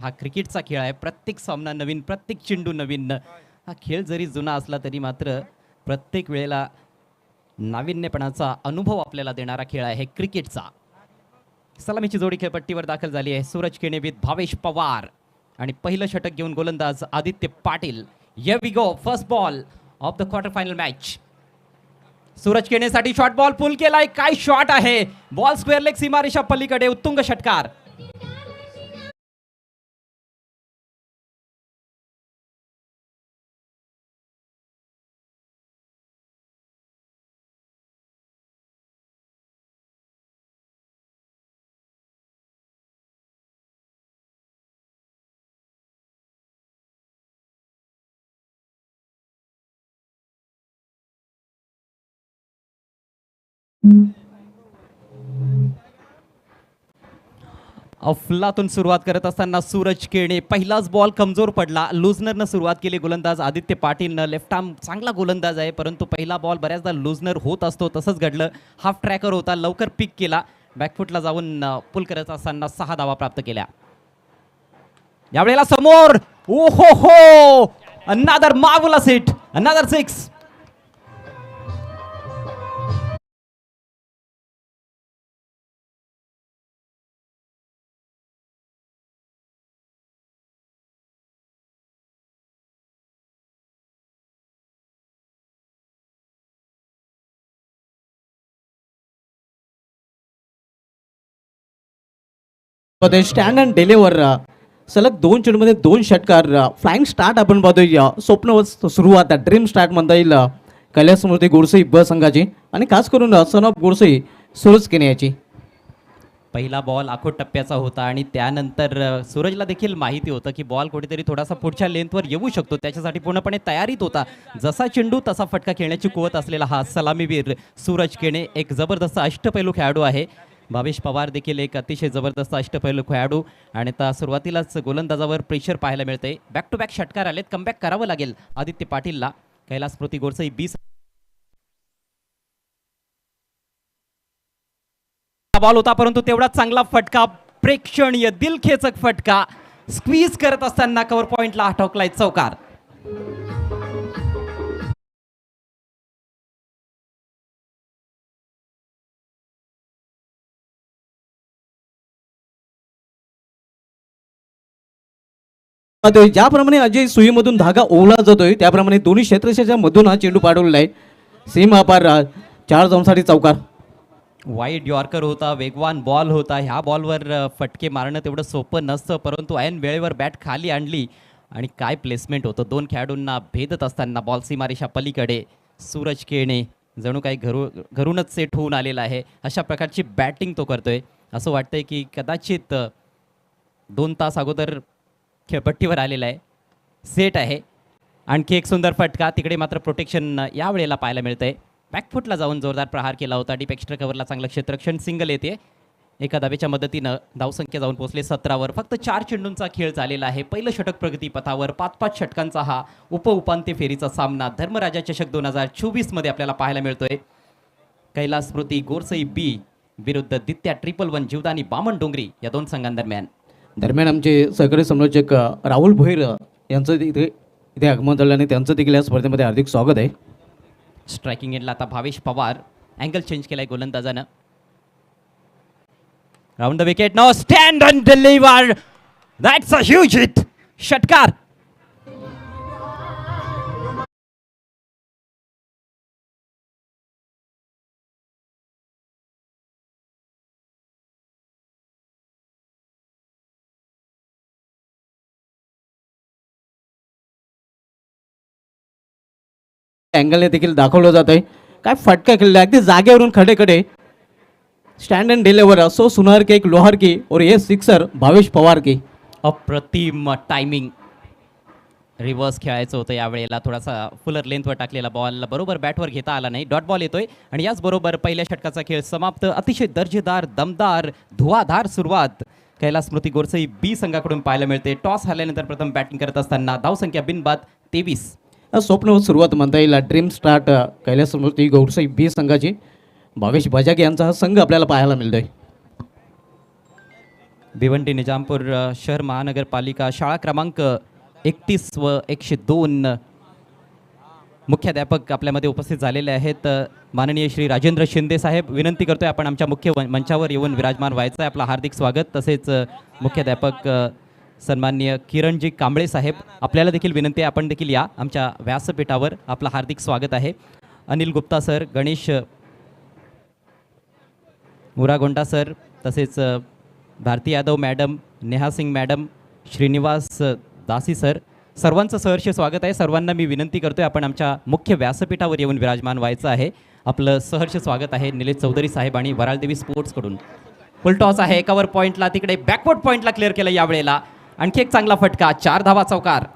हा क्रिकेटचा खेळ आहे. प्रत्येक सामना नवीन, प्रत्येक चेंडू नवीन. हा खेळ जरी जुना असला तरी मात्र प्रत्येक वेळेला नाविन्यपणाचा अनुभव आपल्याला देणारा खेळ आहे क्रिकेटचा. सलामीची जोडी खेळपट्टीवर दाखल झाली आहे. सूरज केणे विथ भावेश पवार आणि पहिलं षटक घेऊन गोलंदाज Aditya Patil. Here we go, first ball of the quarter final match. Suraj केणेसाठी शॉर्ट बॉल पुल केलाय. काय शॉट आहे, बॉल स्क्वेअर लेग सीमारेषा पलीकडे, उत्तुंग षटकार. अफलातून सुरुवात करत असताना सूरज केणे, पहिलाच बॉल कमजोर पडला. लुझनरनं सुरुवात केली. गोलंदाज आदित्य पाटीलनं, लेफ्ट आर्म चांगला गोलंदाज आहे, परंतु पहिला बॉल बऱ्याचदा लुझनर होत असतो, तसंच घडलं. हाफ ट्रॅकर होता, लवकर पिक केला. बॅकफुटला जाऊन पुल करत असताना 6 धावा प्राप्त केल्या. यावेळेला समोर, ओ हो हो, another marvellous hit, another 6. Stand and deliver सलग 2 चेंडूमध्ये 2 षटकार. फ्लाइंग स्टार्ट आपण पाहतोय. स्वप्न सुरुवात, ड्रीम स्टार्ट म्हणता येईल कैलास स्मृती गोडसे ब संघाची आणि खास करून सन ऑफ गोडसे सूरज केणे याची. पहिला बॉल आखोट टप्प्याचा होता आणि त्यानंतर सूरजला देखील माहिती होतं की बॉल कुठेतरी थोडासा पुढच्या लेंथवर येऊ शकतो, त्याच्यासाठी पूर्णपणे तयारीत होता. जसा चेंडू तसा फटका खेळण्याची कुवत असलेला हा सलामीवीर सूरज केणे एक जबरदस्त अष्टपैलू खेळाडू आहे. भावेश पवार देखील एक अतिशय जबरदस्त अष्टपैलू खेळाडू आणि आता सुरुवातीलाच गोलंदाजावर प्रेशर पाहायला मिळते. बॅक टू बॅक षटकार आलेत, कमबॅक करावं लागेल आदित्य पाटीलला. कैलास स्मृती गोडसे 20 बॉल होता, परंतु तेवढाच चांगला फटका, प्रेक्षणीय दिलखेचक फटका. स्क्वीज करत असताना कव्हर पॉइंटला ठोकलाय चौकार. ज्याप्रमाणे अजय सुईमधून धागा ओवला जातोय त्याप्रमाणे दोन्ही क्षेत्रक्षाच्या मधून हा चेंडू पाडवलेला आहे. सीमा पार 4 धावांसाठी चौकार. वाईड यॉर्कर होता, वेगवान बॉल होता. ह्या बॉलवर फटके मारणं तेवढं सोपं नसतं, परंतु ऐन वेळेवर बॅट खाली आणली आणि काय प्लेसमेंट होतं. 2 खेळाडूंना भेदत असताना बॉल सीमारेषा पलीकडे. सूरज केणे जणू काही घरूनच सेट होऊन आलेला आहे. अशा प्रकारची बॅटिंग तो करतोय. असं वाटतंय की कदाचित 2 तास अगोदर खेळपट्टीवर आलेला आहे, सेट आहे. आणखी एक सुंदर फटका, तिकडे मात्र प्रोटेक्शन या वेळेला पाहायला मिळतंय. बॅकफुटला जाऊन जोरदार प्रहार केला होता. डीप एक्स्ट्रा कव्हरला चांगलं क्षेत्ररक्षण, सिंगल येते. एका धावेच्या मदतीनं धावसंख्या जाऊन पोहोचले 17वर. फक्त 4 चेंडूंचा खेळ झालेला आहे. पहिलं षटक प्रगतीपथावर. 5-5 षटकांचा हा उपउपांत्य फेरीचा सामना धर्मराजा चषक 2024 मध्ये आपल्याला पाहायला मिळतोय. कैलास स्मृती गोडसे बी विरुद्ध दित्या 111 जीवदानी बामण डोंगरी या 2 संघांदरम्यान. दरम्यान आमचे सहकारी समालोचक राहुल भोईर यांचं इथे आगमन झाल्याने त्यांचं देखील या स्पर्धेमध्ये हार्दिक स्वागत आहे. स्ट्रायकिंग एंडला आता भावेश पवार. अँगल चेंज केलाय गोलंदाजानं. Round the wicket, no stand and deliver, that's a huge hit. षटकार. अँगलने देखील दाखवलं जात आहे. काय फटका खेळला, अगदी जागेवरून खडे स्टँड अँड डिलिव्हर. असो सुनार के एक लोहार की और ये सिक्सर भावेश पवार की. अप्रतिम टायमिंग. रिव्हर्स खेळायचं होतं यावेळेला. थोडासा फुलर लेंथवर टाकलेला बॉल बरोबर बॅटवर घेता आला नाही. डॉट बॉल येतोय आणि याचबरोबर पहिल्या षटकाचा खेळ समाप्त. अतिशय दर्जेदार, दमदार, धुवाधार सुरुवात कैलास स्मृती गोडसे बी संघाकडून पाहायला मिळते. टॉस हरल्यानंतर प्रथम बॅटिंग करत असताना धावसंख्या बिनबाद 23. स्वप्न सुरुवात म्हणता येईल. ड्रीम स्टार्ट कैलास स्मृती गोडसे बी संघाची. भावेश बजागे यांचा हा संघ आपल्याला पाहायला मिळतोय. भिवंडी निजामपूर शहर महानगरपालिका शाळा क्रमांक 31 व 102 मुख्याध्यापक आपल्यामध्ये उपस्थित झालेले आहेत. माननीय श्री राजेंद्र शिंदे साहेब, विनंती करतोय आपण आमच्या मुख्य मंचावर येऊन विराजमान व्हायचं आहे. आपलं हार्दिक स्वागत. तसेच मुख्याध्यापक सन्माननीय किरणजी कांबळे साहेब, आपल्याला देखील विनंती आहे आपण देखील या आमच्या व्यासपीठावर. आपलं हार्दिक स्वागत आहे. अनिल गुप्ता सर, गणेश मुरागोंडा सर, तसेच भारती यादव मॅडम, नेहा सिंग मॅडम, श्रीनिवास दासी सर, सर्वांचं सहर्ष स्वागत आहे. सर्वांना मी विनंती करतोय आपण आमच्या मुख्य व्यासपीठावर येऊन विराजमान व्हायचं आहे. आपलं सहर्ष स्वागत आहे निलेश चौधरी साहेब आणि वराळदेवी स्पोर्ट्सकडून. फुल टॉस आहे एकावर पॉईंटला, तिकडे बॅकवर्ड पॉईंटला क्लिअर केलं यावेळेला. आणखी एक चांगला फटका, 4 धावा चौकार.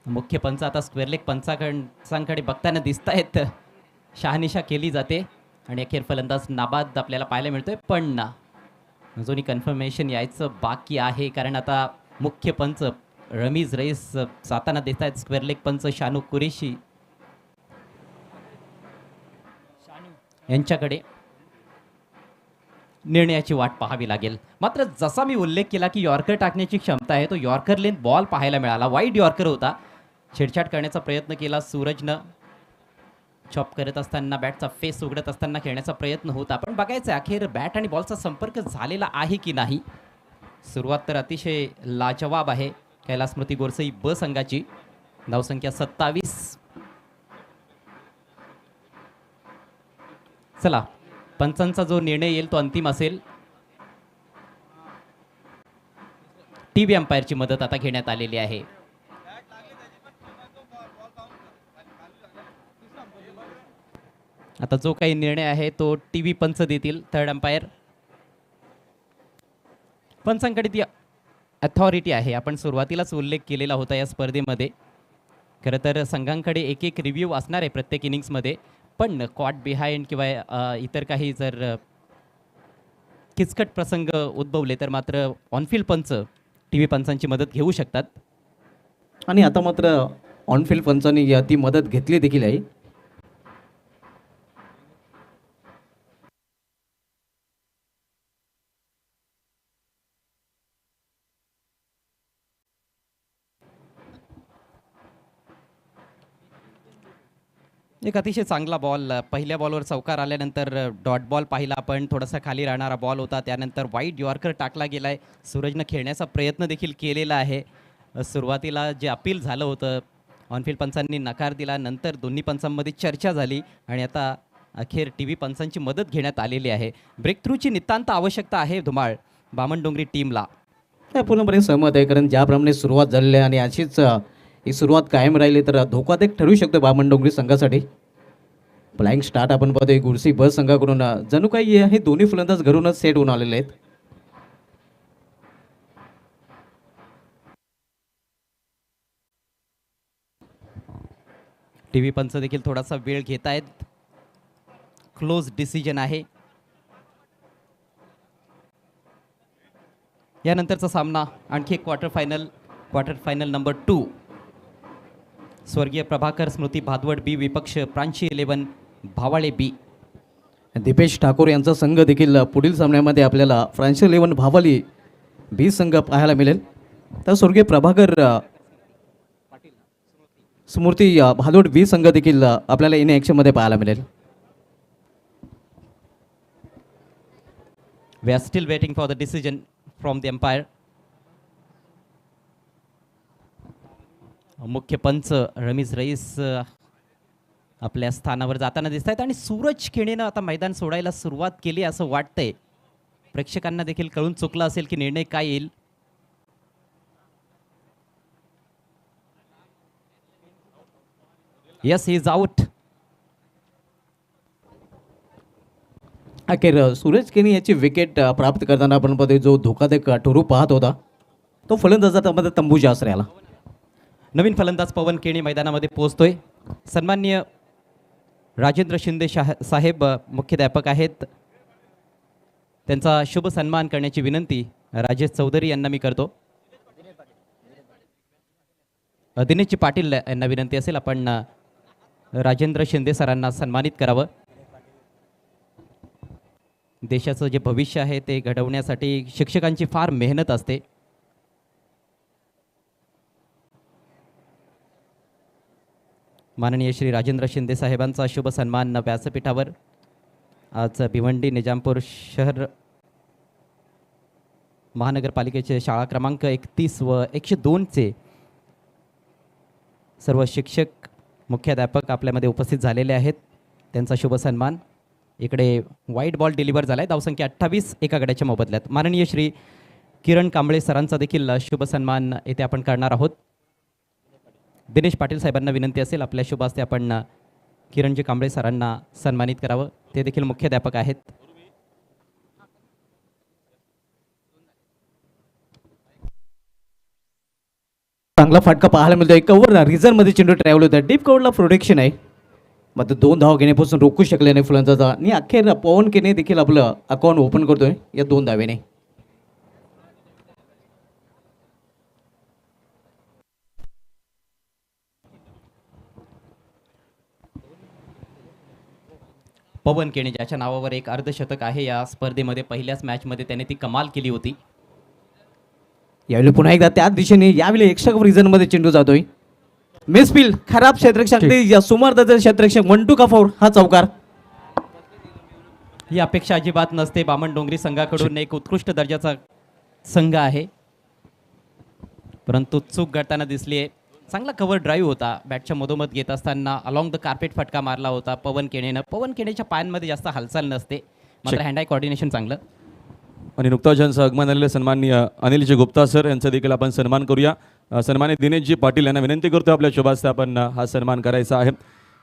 मुख्य पंच आता स्क्वेअर लेग पंचांकडे बघताना दिसत आहेत. शहानिशा केली जाते आणि अखेर फलंदाज नाबाद आपल्याला पाहायला मिळतोय. पण अजूनही कन्फर्मेशन यायचं बाकी आहे, कारण आता मुख्य पंच रमीज रईस जाताना दिसत आहेत. स्क्वेअर लेग पंच शानू कुरेशी यांच्याकडे निर्णयाची वाट पाहावी लागेल. मात्र जसा मी उल्लेख केला की यॉर्कर टाकण्याची क्षमता आहे, तो यॉर्कर लेन बॉल पाहायला मिळाला. वाईड यॉर्कर होता. छेडछाड करण्याचा प्रयत्न केला सूरजनं. चॉप करत असताना बॅटचा फेस उघडत असताना खेळण्याचा प्रयत्न होता. पण बघायचं अखेर बॅट आणि बॉलचा संपर्क झालेला आहे की नाही. सुरुवात तर अतिशय लाजवाब आहे कैलास स्मृती गोरसई ब संघाची. धावसंख्या 27. चला, पंचांचा जो निर्णय येईल तो अंतिम असेल. टीव्ही अंपायरची मदत आता घेण्यात आलेली आहे. आता जो काही निर्णय आहे तो टीव्ही पंच देतील. Third umpire. पंचांकडे ती अथॉरिटी आहे. आपण सुरुवातीलाच उल्लेख केलेला होता या स्पर्धेमध्ये. खरं तर संघांकडे एक एक रिव्ह्यू असणार आहे प्रत्येक इनिंग्समध्ये. पण कॉट बिहाइंड किंवा इतर काही जर किचकट प्रसंग उद्भवले तर मात्र ऑनफिल्ड पंच टीव्ही पंचांची मदत घेऊ शकतात. आणि आता मात्र ऑनफिल्ड पंचांनी ती मदत घेतली देखील आहे. एक अतिशय चांगला बॉल. पहिल्या बॉलवर चौकार आल्यानंतर डॉट बॉल पाहिला आपण. थोडासा खाली राहणारा बॉल होता. त्यानंतर वाईड यॉर्कर टाकला गेला आहे. सूरजनं खेळण्याचा प्रयत्न देखील केलेला आहे. सुरुवातीला जे अपील झालं होतं ऑनफिल्ड पंचांनी नकार दिला. नंतर दोन्ही पंचांमध्ये चर्चा झाली आणि आता अखेर टीव्ही पंचांची मदत घेण्यात आलेली आहे. ब्रेक थ्रूची नितांत आवश्यकता आहे धुमाळ बामणडोंगरी टीमला. पूर्णपणे सहमत आहे, कारण ज्याप्रमाणे सुरुवात झालेली आहे आणि अशीच ही सुरुवात कायम राहिली तर धोकादायक ठरू शकतो बामणडोंगरी संघासाठी. फ्लाइंग स्टार्ट आपण पाहतोय गुरसी ब संघाकडून. जणू काही हे दोन्ही फलंदाज घरूनच सेट होऊन आलेले आहेत. टीव्ही पंच देखील थोडासा वेळ घेत आहेत. क्लोज डिसिजन आहे. यानंतरचा सामना आणखी एक क्वार्टर फायनल नंबर 2. स्वर्गीय प्रभाकर स्मृती भादवड बी विपक्ष प्रांशी 11 भावाळे बी. दीपेश ठाकूर यांचा संघ देखील पुढील सामन्यामध्ये आपल्याला फ्रान्सी 11 भावाली बी संघ पाहायला मिळेल. तर स्वर्गीय प्रभाकर स्मृती भादवड बी संघ देखील आपल्याला इन ॲक्शनमध्ये पाहायला मिळेल. We are still waiting for the decision from the umpire. मुख्य पंच रमीज रईस आपल्या स्थानावर जाताना दिसत आहेत आणि सूरज खेळेनं आता मैदान सोडायला सुरुवात केली असं वाटतंय. प्रेक्षकांना देखील कळून चुकलं असेल की निर्णय काय येईल. Yes, he is out. अखेर सूरज केनी याची विकेट प्राप्त करताना आपण पाहतोय जो धोकादायक ठरू पाहत होता तो फलंदाजामध्ये तंबूजा आसरे आला. नवीन फलंदाज पवन केणी मैदानामध्ये पोहोचतोय. सन्माननीय राजेंद्र शिंदे साहेब मुख्याध्यापक आहेत, त्यांचा शुभ सन्मान करण्याची विनंती राजेश चौधरी यांना मी करतो. दिनेशजी पाटील यांना विनंती असेल आपण राजेंद्र शिंदे सरांना सन्मानित करावं. देशाचं जे भविष्य आहे ते घडवण्यासाठी शिक्षकांची फार मेहनत असते. माननीय श्री राजेंद्र शिंदे साहेबांचा शुभ सन्मान व्यासपीठावर आज भिवंडी निजामपूर शहर महानगरपालिकेचे शाळा क्रमांक 31 व 102चे सर्व शिक्षक मुख्याध्यापक आपल्यामध्ये उपस्थित झालेले आहेत. त्यांचा शुभ सन्मान. इकडे वाईट बॉल डिलिव्हर झाला आहे. धावसंख्या 28 एका गड्याच्या मोबदल्यात. माननीय श्री किरण कांबळे सरांचा देखील शुभ सन्मान येथे आपण करणार आहोत. दिनेश पाटील साहेबांना विनंती असेल आपल्या शुभ हस्ते आपण किरणजी कांबळे सरांना सन्मानित करावं. ते देखील मुख्याध्यापक आहेत. चांगला फटका पाहायला मिळतो. एक ओव्हर रिझनमध्ये चेंडू ट्रॅव्हल होता. डीप कव्हरला प्रोटेक्शन आहे मात्र 2 धावा घेण्यापासून रोखू शकले नाही फलंदाजा आणि अखेर पवन केने देखील आपलं अकाउंट ओपन करतोय या 2 धावेने. पवन केणे ज्याच्या नावावर एक अर्धशतक आहे या स्पर्धेमध्ये पहिल्याच मॅचमध्ये त्याने ती कमाल केली होती. यावेळी पुन्हा एकदा त्याच दिशेने यावेळी एक्स्ट्रा रिझनमध्ये चेंडू जातोय. मिसफील खराब क्षेत्ररक्षक सुमार दर्जाचे क्षेत्ररक्षक 1-2 का 4 हा चौकार. ही अपेक्षा अजिबात नसते. बामणडोंगरी संघाकडून एक उत्कृष्ट दर्जाचा संघ आहे परंतु चूक घडताना दिसली आहे. चांगला कव्हर ड्राईव्ह होता. बॅटच्या मधोमध घेत असताना अलॉंग द कार्पेट फटका मारला होता पवन केणेनं. पवन केणेच्या पायांमध्ये जास्त हालचाल नसते मात्र हँड आय कोऑर्डिनेशन चांगलं. आणि नुकताच ज्यांचं आगमन आलेले सन्माननीय अनिलजी गुप्ता सर यांचा देखील आपण सन्मान करूया. सन्मानित दिनेशजी पाटील यांना विनंती करतो आपल्या शुभास्ते आपण हा सन्मान करायचा आहे.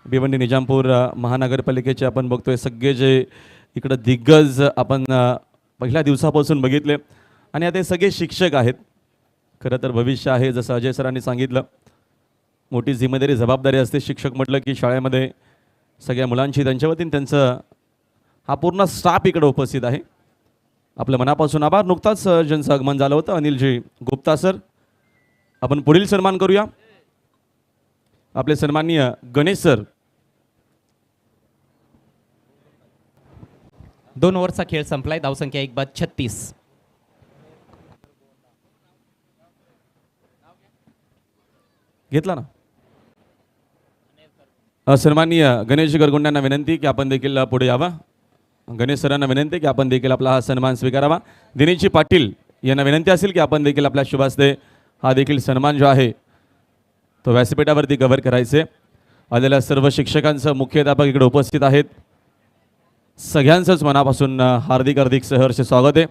भिवंडी निजामपूर महानगरपालिकेचे आपण बघतोय सगळे जे इकडं दिग्गज आपण पहिल्या दिवसापासून बघितले आणि आता हे सगळे शिक्षक आहेत. खरं तर भविष्य आहे जसं अजय सरांनी सांगितलं. मोठी जिम्मेदारी जबाबदारी असते. शिक्षक म्हटलं की शाळेमध्ये सगळ्या मुलांची त्यांच्या वतीने त्यांचं हा पूर्ण स्टाफ इकडे उपस्थित आहे. आपल्या मनापासून आभार. नुकताच ज्यांचं आगमन झालं होतं अनिलजी गुप्ता सर. आपण पुढील सन्मान करूया. आपले सन्माननीय गणेश सर. 2 ओव्हरचा खेळ संपलाय. धावसंख्या 1-36. घेतला ना. सन्माननीय गणेश गरगुंड्यांना विनंती की आपण देखील पुढे यावा. गणेश सरांना विनंती की आपण देखील आपला हा सन्मान स्वीकारावा. दिनेशजी पाटील यांना विनंती असेल की आपण देखील आपल्या शुभास्ते हा देखील सन्मान जो आहे तो व्यासपीठावरती कव्हर करायचे. आलेल्या सर्व शिक्षकांचं मुख्याध्यापक इकडे उपस्थित आहेत. सगळ्यांचंच मनापासून हार्दिक हार्दिक सहर्ष स्वागत आहे.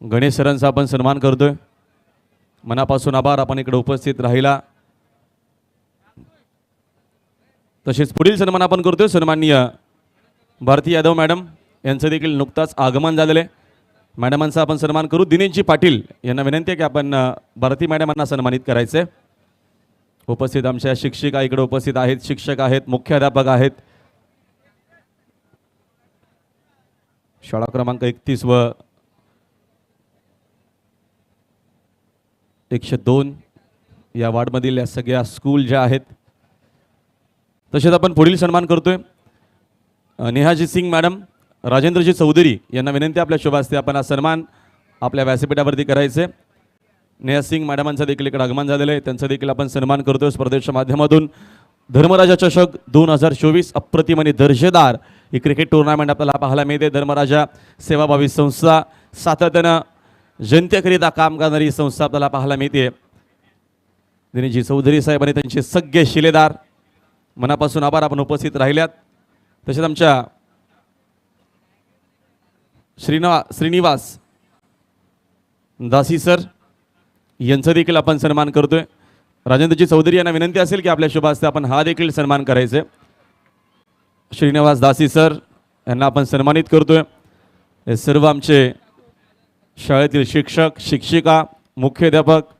गणेश सरांचा आपण सन्मान करतोय. मनापासून आभार आपण इकडे उपस्थित राहिला. तसेच पुढील सन्मान आपण करतोय सन्माननीय भारती यादव मॅडम यांचं देखील नुकताच आगमन झालेलं आहे. मॅडमांचा आपण सन्मान करू. दिनेशजी पाटील यांना विनंती आहे की आपण भारती मॅडमांना सन्मानित करायचं आहे. उपस्थित आमच्या शिक्षिका इकडे उपस्थित आहेत. शिक्षक आहेत. मुख्याध्यापक आहेत. शाळा क्रमांक 31 व 102 या वार्डमधील या सगळ्या स्कूल ज्या आहेत. तसेच आपण पुढील सन्मान करतोय नेहाजी सिंग मॅडम, राजेंद्रजी चौधरी यांना विनंती आपल्या शुभास्ते आपण हा सन्मान आपल्या व्यासपीठावरती करायचे. नेहा सिंग मॅडमांचं देखील इकडे आगमन झालेलं आहे. त्यांचा देखील आपण सन्मान करतोय स्पर्धेच्या माध्यमातून. धर्मराजा चषक 2024 अप्रतिम आणि दर्जेदार ही क्रिकेट टुर्नामेंट आपल्याला पाहायला मिळते. धर्मराजा सेवाभावी संस्था सातत्यानं जनतेकरिता काम करणारी संस्था आपल्याला पाहायला मिळते. दिनेशजी चौधरी साहेब आणि त्यांचे सगळे शिलेदार मनापासून आभार, आपण उपस्थित राहिल्यात. तसेच आमच्या श्रीनिवास दासी सर यांचा देखील आपण सन्मान करतोय. राजेंद्रजी चौधरी यांना विनंती असेल की आपल्या शुभ हस्ते आपण हा देखील सन्मान करायचे. श्रीनिवास दासी सर यांना आपण सन्मानित करतोय. हे सर्व आमचे शाळेतील शिक्षक शिक्षिका मुख्याध्यापक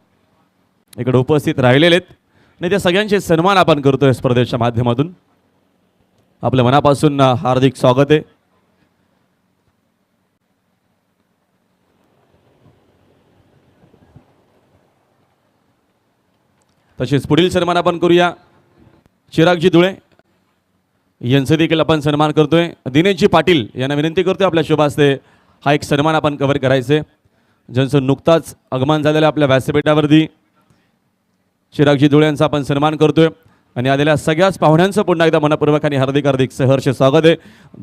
इकडे उपस्थित राहिलेले आहेत आणि त्या सगळ्यांचे सन्मान आपण करतोय स्पर्धेच्या माध्यमातून. आपल्या मनापासून हार्दिक स्वागत आहे. तसेच पुढील सन्मान आपण करूया. चिरागजी धुळे यांचा देखील आपण सन्मान करतोय. दिनेशजी पाटील यांना विनंती करतोय आपल्या शुभ हस्ते हा एक सन्मान आपण कव्हर करायचे. ज्यांचं नुकताच आगमन झालेलं आपल्या व्यासपीठावरती चिरागजी धुळे यांचा आपण सन्मान करतोय. आणि आलेल्या सगळ्याच पाहुण्यांचं पुन्हा एकदा मनपूर्वक आणि हार्दिक हार्दिक सहर्ष स्वागत आहे.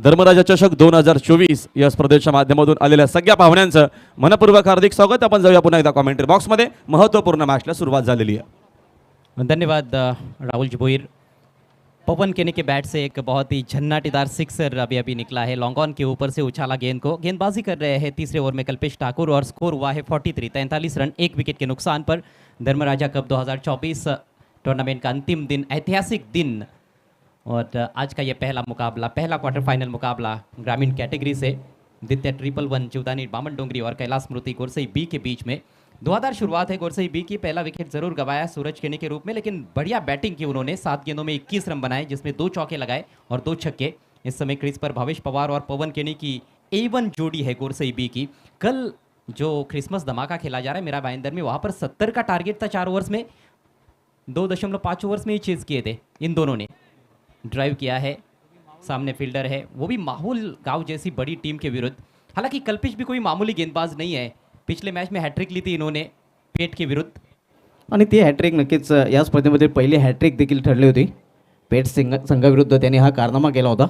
धर्मराजा चषक 2024 या स्पर्धेच्या माध्यमातून आलेल्या सगळ्या पाहुण्यांचं मनपूर्वक हार्दिक स्वागत. आपण जाऊया पुन्हा एकदा कॉमेंट्री बॉक्समध्ये. महत्त्वपूर्ण मॅचला सुरुवात झालेली आहे. धन्यवाद राहुल जी भोईर. पवन केने के बैट से एक बहुत ही झन्नाटीदार सिक्सर अभी निकला है. लॉन्ग ऑन के ऊपर से उछाला गेंद को. गेंदबाजी कर रहे हैं तीसरे ओवर में कल्पेश ठाकुर और स्कोर हुआ है 43 रन 1 विकेट के नुकसान पर. धर्मराजा कप 2024 टूर्नामेंट का अंतिम दिन, ऐतिहासिक दिन, और आज का ये पहला मुकाबला, पहला क्वार्टर फाइनल मुकाबला ग्रामीण कैटेगरी से दित्य 111 जीवदानी बामन डोंगरी और कैलाश स्मृति गोरसई बी के बीच में. धुआंधार शुरुआत है गोरसई बी की. पहला विकेट जरूर गवाया सूरज केनी के रूप में, लेकिन बढ़िया बैटिंग की उन्होंने. 7 गेंदों में 21 रन बनाए, जिसमें 2 चौके लगाए और 2 छक्के. इस समय क्रीज पर भावेश पवार और पवन केनी की A1 जोड़ी है गोरसई बी की. कल जो क्रिसमस धमाका खेला जा रहा है मेरा भाईंदर में, वहाँ पर 70 का टारगेट था 4 ओवर्स में. 2.5 ओवर्स में ही चेज किए थे इन दोनों ने. ड्राइव किया है, सामने फील्डर है, वो भी माहौल गांव जैसी बड़ी टीम के विरुद्ध. हालांकि कल्पिश भी कोई मामूली गेंदबाज नहीं है. पिछले मैच में हॅट्रिक ली थी इन्होंने पेट के विरुद्ध. आणि ती हॅट्रिक नक्कीच या स्पर्धेमध्ये पहिली हॅट्रिक देखील ठरली होती. पेट संघाविरुद्ध त्यांनी हा कारनामा केला होता.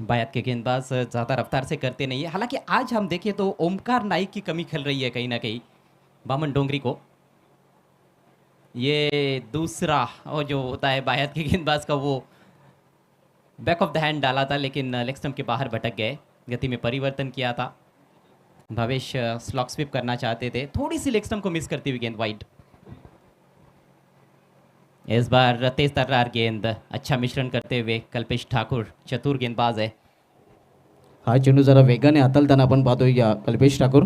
बायात के गेंदबाज ज़्यादा रफ्तार से करते नहीं है. हालांकि आज हम देखें तो ओमकार नाइक की कमी खल रही है कहीं ना कहीं बामन डोंगरी को. ये दूसरा वो जो होता है बायात के गेंदबाज का, वो बैक ऑफ द हैंड डाला था, लेकिन लेग स्टंप के बाहर भटक गए. गति में परिवर्तन किया था. भावेश स्लॉक स्वीप करना चाहते थे, थोड़ी सी लेग स्टंप को मिस करती हुई गेंद वाइड. इस बार तेज तर्रार गेंद, अच्छा मिश्रण करते हुए कल्पेश ठाकुर, चतुर गेंदबाज है. हा चेंडू जरा वेगाने हाताळताना आपण पाहतोय या कल्पेश ठाकूर,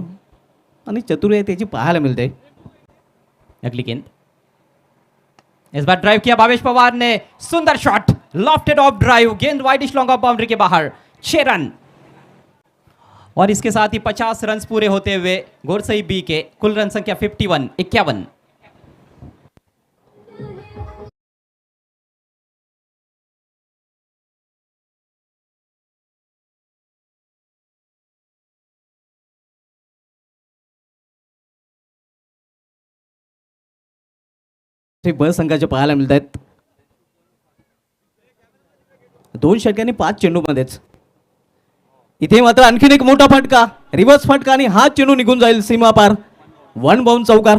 आणि चतुर आहे त्याची पाहायला मिळते. अगली गेंद. इस बार ड्राइव किया भावेश पवार ने, सुंदर शॉट, लॉफ्टेड ऑफ ड्राइव, गेंद वाइडिश लॉन्ग ऑफ बाउंड्री के बाहर. 6 रन, और इसके साथ ही 50 रन पूरे होते हुए गोरसई बी के कुल रन संख्या 51. ब संघाचे पाहायला मिळत आहेत. 2 षटकांनी 5 चेंडूमध्येच. इथे मात्र आणखीन एक मोठा फटका, रिव्हर्स फटका, आणि हा चेंडू निघून जाईल सीमा पार. 1 बाउंड चौकार.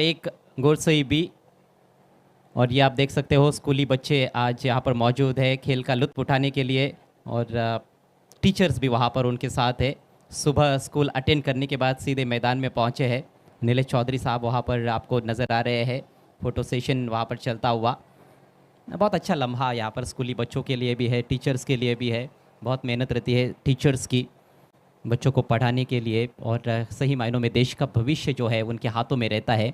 एक गोरसई बी। और ये आप देख सकते हो स्कूली बच्चे आज यहाँ पर मौजूद है खेल का लुत्फ उठाने के लिए, और टीचर्स भी वहाँ पर उनके साथ है। सुबह स्कूल अटेंड करने के बाद सीधे मैदान में पहुँचे हैं। नीलेश चौधरी साहब वहाँ पर आपको नज़र आ रहे हैं, फ़ोटो सेशन वहाँ पर चलता हुआ। बहुत अच्छा लम्हा यहाँ पर स्कूली बच्चों के लिए भी है, टीचर्स के लिए भी है। बहुत मेहनत रहती है टीचर्स की बच्चों को पढ़ाने के लिए, और सही मायनों में देश का भविष्य जो है उनके हाथों में रहता है।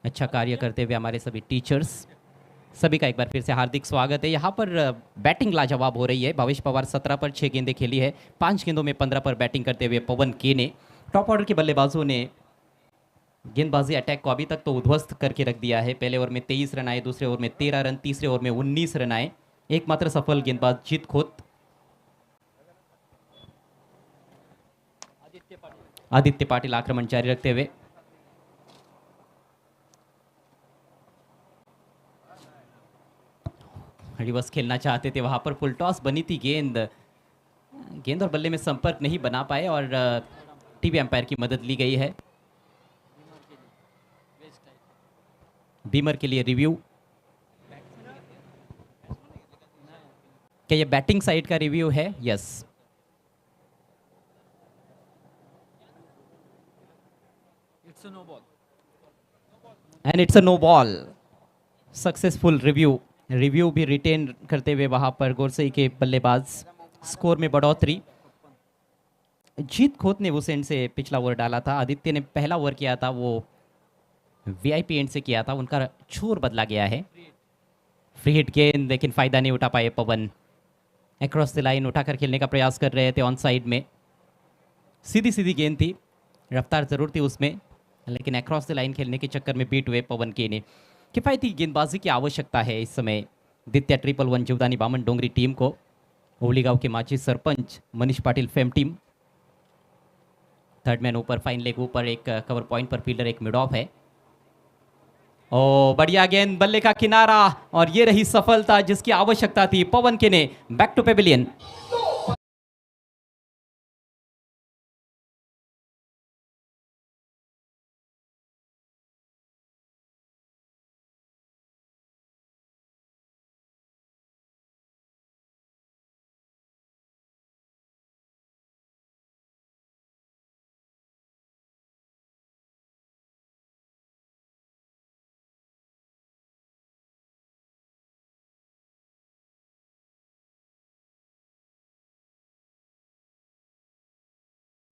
अच्छा कार्य करते हुए हमारे सभी टीचर्स, सभी का एक बार फिर से हार्दिक स्वागत है। यहाँ पर बैटिंग लाजवाब हो रही है। भावेश पवार 17 पर 6 गेंदें खेली है, 5 गेंदों में 15 पर बैटिंग करते हुए पवन के ने टॉप ऑर्डर के बल्लेबाजों ने गेंदबाजी अटैक को अभी तक तो उद्ध्वस्त करके रख दिया है। पहले ओवर में 23 रन आए, दूसरे ओवर में 13 रन, तीसरे ओवर में 19 रन आए। एकमात्र सफल गेंदबाज जीत खोत आदित्य पाटिल आक्रमण जारी रखते हुए। रिवर्स खेलना चाहते थे, वहां पर फुल टॉस बनी थी। गेंद और बल्ले में संपर्क नहीं बना पाए, और टीवी अंपायर की मदद ली गई है। बीमर के लिए रिव्यू। क्या ये बैटिंग साइड का रिव्यू है? Yes. And it's a no ball. Successful review भी रिटेन करते हुए वहां पर गोरसई के बल्लेबाज। स्कोर में बढ़ोतरी। जीत खोत ने उस एंड से पिछला ओवर डाला था, आदित्य ने पहला ओवर किया था, वो वीआईपी एंड से किया था, उनका छोर बदला गया है। फ्री हिट गेंद, लेकिन फायदा नहीं उठा पाए पवन। अक्रॉस द लाइन उठाकर खेलने का प्रयास कर रहे थे ऑन साइड में। सीधी सीधी गेंद थी, रफ्तार जरूर थी उसमें, लेकिन अक्रॉस द लाइन खेलने के चक्कर में बीट हुए पवन के ने। किफायती गेंदबाजी की आवश्यकता है इस समय दित्या 111 जीवदानी बामन डोंगरी टीम को। ओवली गांव के माजी sarpanch Manish Patil fame team. Third man ऊपर, फाइन लेग ऊपर, एक कवर पॉइंट पर फील्डर, एक मिड ऑफ है। ओ बढ़िया गेंद, बल्ले का किनारा, और ये रही सफलता जिसकी आवश्यकता थी पवन के ने। Back to pavilion.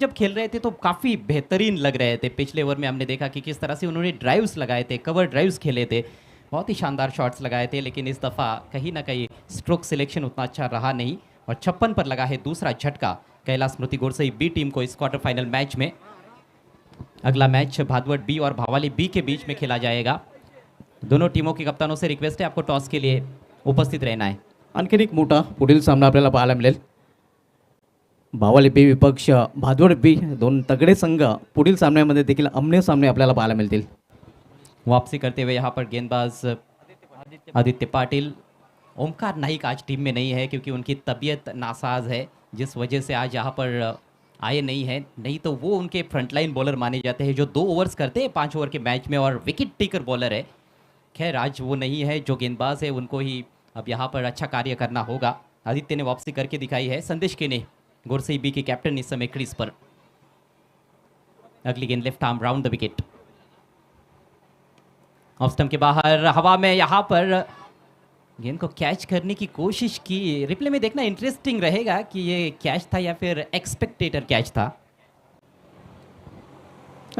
जब खेल रहे थे तो काफ़ी बेहतरीन लग रहे थे। पिछले ओवर में हमने देखा कि किस तरह से उन्होंने ड्राइव्स लगाए थे, कवर ड्राइव्स खेले थे, बहुत ही शानदार शॉट्स लगाए थे। लेकिन इस दफ़ा कहीं ना कहीं स्ट्रोक सिलेक्शन उतना अच्छा रहा नहीं, और 56 पर लगा है दूसरा झटका कैलाश स्मृति गोरसई बी टीम को इस क्वार्टर फाइनल मैच में। अगला मैच भादवड बी और भावाली बी के बीच में खेला जाएगा। दोनों टीमों के कप्तानों से रिक्वेस्ट है, आपको टॉस के लिए उपस्थित रहना है। आणखीन एक मोठा पुढील सामना आपल्याला पाहायला मिळेल। भावाली बी विपक्ष भादवड बी, दोन तगडे संघ पुढील सामन्यामध्ये देखील आमने सामने आपल्याला पाहायला मिळतील। वापसी करते हुए यहाँ पर गेंदबाज आदित्य पाटिल। ओमकार नाइक आज टीम में नहीं है क्योंकि उनकी तबीयत नासाज है, जिस वजह से आज यहाँ पर आए नहीं है। नहीं तो वो उनके फ्रंटलाइन बॉलर माने जाते हैं जो 2 ओवर्स करते हैं 5 ओवर के मैच में, और विकेट टेकर बॉलर है। खैर आज वो नहीं है, जो गेंदबाज है उनको ही अब यहाँ पर अच्छा कार्य करना होगा। आदित्य ने वापसी करके दिखाई है। संदेश के ने गोरसई बी के कैप्टन इस समय क्रीज पर। अगली गेंद left arm round the wicket. Off stump के बाहर हवा में यहाँ पर गेंद को कैच करने की कोशिश की। रिप्ले में देखना इंटरेस्टिंग रहेगा कि ये कैच था या फिर एक्सपेक्टेटर कैच था।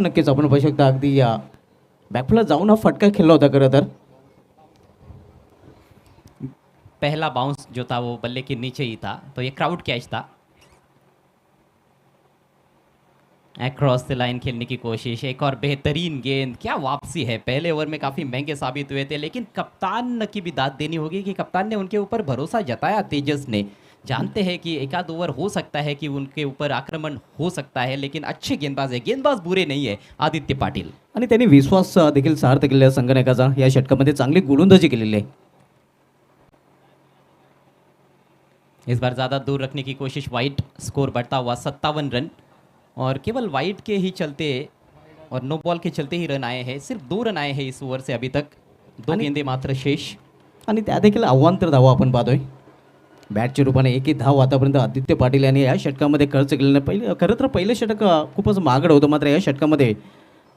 नक्कीच आपण पाहू शकता अगदी या बॅकफुटला जाऊन हा फटका खेळला होता खरं तर। पहला बाउंस जो था वो बल्ले के नीचे ही था, तो ये क्राउड कैच था। अक्रॉस द लाइन खेलने की कोशिश, एक और बेहतरीन गेंद। क्या वापसी है, पहले ओवर में काफ़ी महंगे साबित हुए थे, लेकिन कप्तान की भी दाद देनी होगी कि कप्तान ने उनके ऊपर भरोसा जताया। तेजस ने, जानते हैं कि एक आध ओवर हो सकता है कि उनके ऊपर आक्रमण हो सकता है, लेकिन अच्छे गेंदबाज है, गेंदबाज बुरे नहीं है आदित्य पाटिल। आणि त्यांनी विश्वास देखील सार्थ केलेला संघनायकाचा या षटकामध्ये चांगली गोलंदाजी केलेली आहे। इस बार ज़्यादा दूर रखने की कोशिश, वाइड, स्कोर बढ़ता हुआ 57 रन, और केवल वाइड के ही चलते और नो बॉल के चलते ही रन आए हैं, सिर्फ 2 रन आए हैं इस ओवर से अभी तक, 2 गेंदे मात्र शेष. आणि त्या देखील अवांतर धावा आपण पाहतोय. बॅटच्या रूपाने एकही धाव आतापर्यंत आदित्य पाटील यांनी या षटकामध्ये खर्च केलेलं नाही. पहिले खरं तर पहिलं षटक खूपच महागड होतं, मात्र या षटकामध्ये